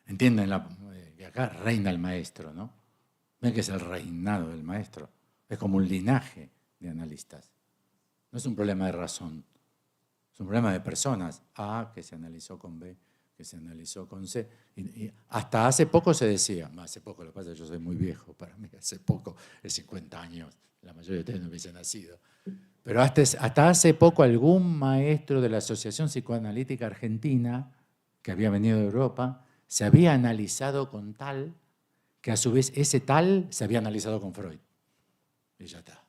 ¿Entienden? Que acá reina el maestro, ¿no? Ven que es el reinado del maestro. Es como un linaje de analistas. No es un problema de razón. Es un problema de personas. A, que se analizó con B, que se analizó con C. Y hasta hace poco se decía, hace poco, lo que pasa es que yo soy muy viejo, para mí hace poco es 50 años, la mayoría de ustedes no hubiesen nacido. Pero hasta hace poco algún maestro de la Asociación Psicoanalítica Argentina, que había venido de Europa, se había analizado con tal, que a su vez ese tal se había analizado con Freud. Y ya está.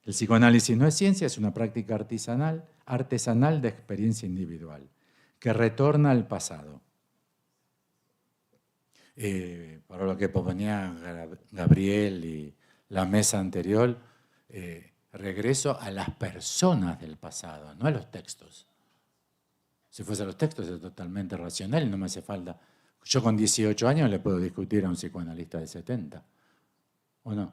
El psicoanálisis no es ciencia, es una práctica artesanal de experiencia individual, que retorna al pasado. Para lo que proponía Gabriel y la mesa anterior, regreso a las personas del pasado, no a los textos. Si fuese a los textos es totalmente racional y no me hace falta. Yo con 18 años le puedo discutir a un psicoanalista de 70, ¿o no?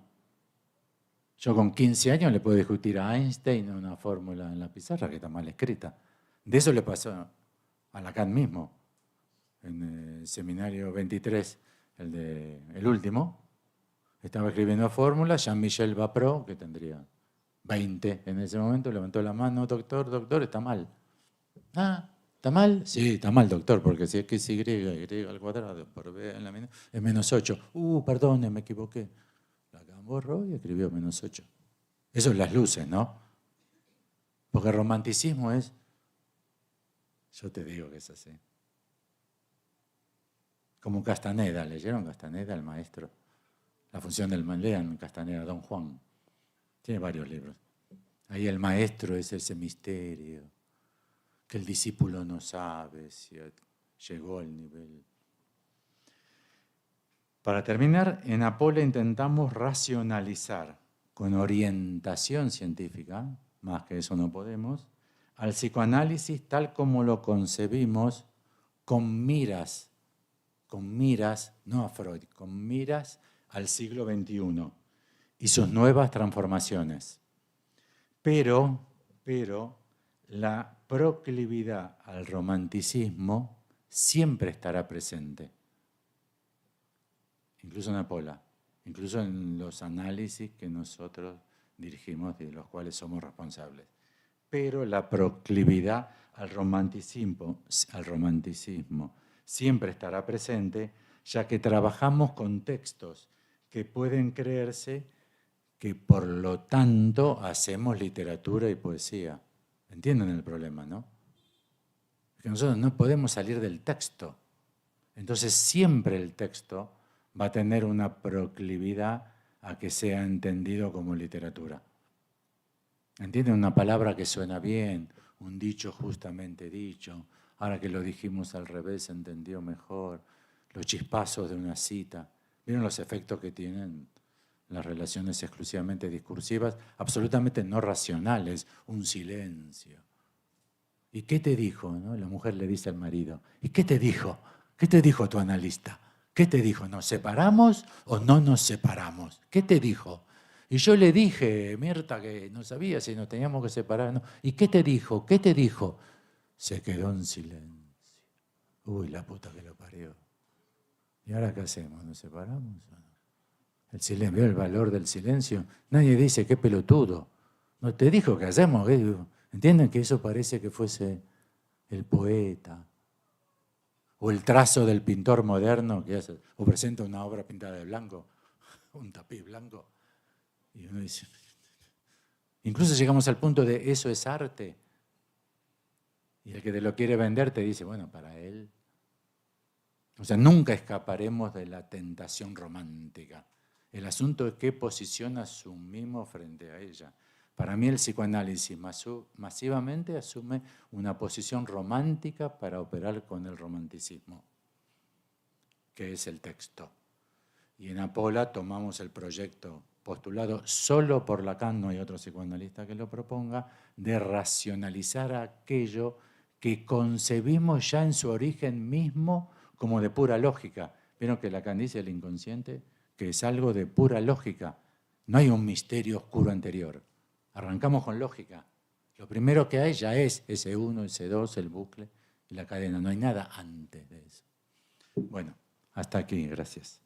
Yo con 15 años le puedo discutir a Einstein una fórmula en la pizarra que está mal escrita. De eso le pasó a Lacan mismo, en el seminario 23, el último. Estaba escribiendo fórmulas, Jean-Michel Bapro, que tendría 20 en ese momento, levantó la mano, doctor, está mal. Ah, ¿está mal? Sí, está mal, doctor, porque si es que es y al cuadrado por b en la es menos 8. Perdone, me equivoqué. Lacan borró y escribió menos 8. Eso es las luces, ¿no? Porque el romanticismo es, yo te digo que es así. Como Castaneda, ¿leyeron Castaneda, el maestro? La función del mal, lean Castaneda, Don Juan. Tiene varios libros. Ahí el maestro es ese misterio que el discípulo no sabe si llegó al nivel. Para terminar, en Apola intentamos racionalizar con orientación científica, más que eso no podemos, al psicoanálisis tal como lo concebimos con miras, no a Freud, con miras al siglo XXI y sus nuevas transformaciones. Pero la proclividad al romanticismo siempre estará presente, incluso en Apola, incluso en los análisis que nosotros dirigimos y de los cuales somos responsables. Pero la proclividad al romanticismo siempre estará presente, ya que trabajamos con textos que pueden creerse que por lo tanto hacemos literatura y poesía. ¿Entienden el problema, no? Que nosotros no podemos salir del texto. Entonces siempre el texto va a tener una proclividad a que sea entendido como literatura. ¿Entienden? Una palabra que suena bien, un dicho justamente dicho, ahora que lo dijimos al revés se entendió mejor, los chispazos de una cita. ¿Vieron los efectos que tienen las relaciones exclusivamente discursivas, absolutamente no racionales? Un silencio. ¿Y qué te dijo? ¿No? La mujer le dice al marido, ¿y qué te dijo? ¿Qué te dijo tu analista? ¿Qué te dijo? ¿Nos separamos o no nos separamos? ¿Qué te dijo? Y yo le dije, Mirta, que no sabía si nos teníamos que separar. ¿No? ¿Y qué te dijo? ¿Qué te dijo? Se quedó en silencio. Uy, la puta que lo parió. ¿Y ahora qué hacemos? ¿Nos separamos o no? El silencio, ¿veo el valor del silencio? Nadie dice, qué pelotudo. No te dijo qué hacemos. ¿Entienden que eso parece que fuese el poeta? O el trazo del pintor moderno que hace, o presenta una obra pintada de blanco, un tapiz blanco. Y uno dice, incluso llegamos al punto de eso es arte. Y el que te lo quiere vender te dice, bueno, para él. O sea, nunca escaparemos de la tentación romántica. El asunto es qué posición asumimos frente a ella. Para mí el psicoanálisis masivamente asume una posición romántica para operar con el romanticismo, que es el texto. Y en Apola tomamos el proyecto postulado solo por Lacan, no hay otro psicoanalista que lo proponga, de racionalizar aquello que concebimos ya en su origen mismo como de pura lógica. ¿Vieron que Lacan dice el inconsciente? Que es algo de pura lógica. No hay un misterio oscuro anterior. Arrancamos con lógica. Lo primero que hay ya es S1, S2, el bucle y la cadena. No hay nada antes de eso. Bueno, hasta aquí. Gracias.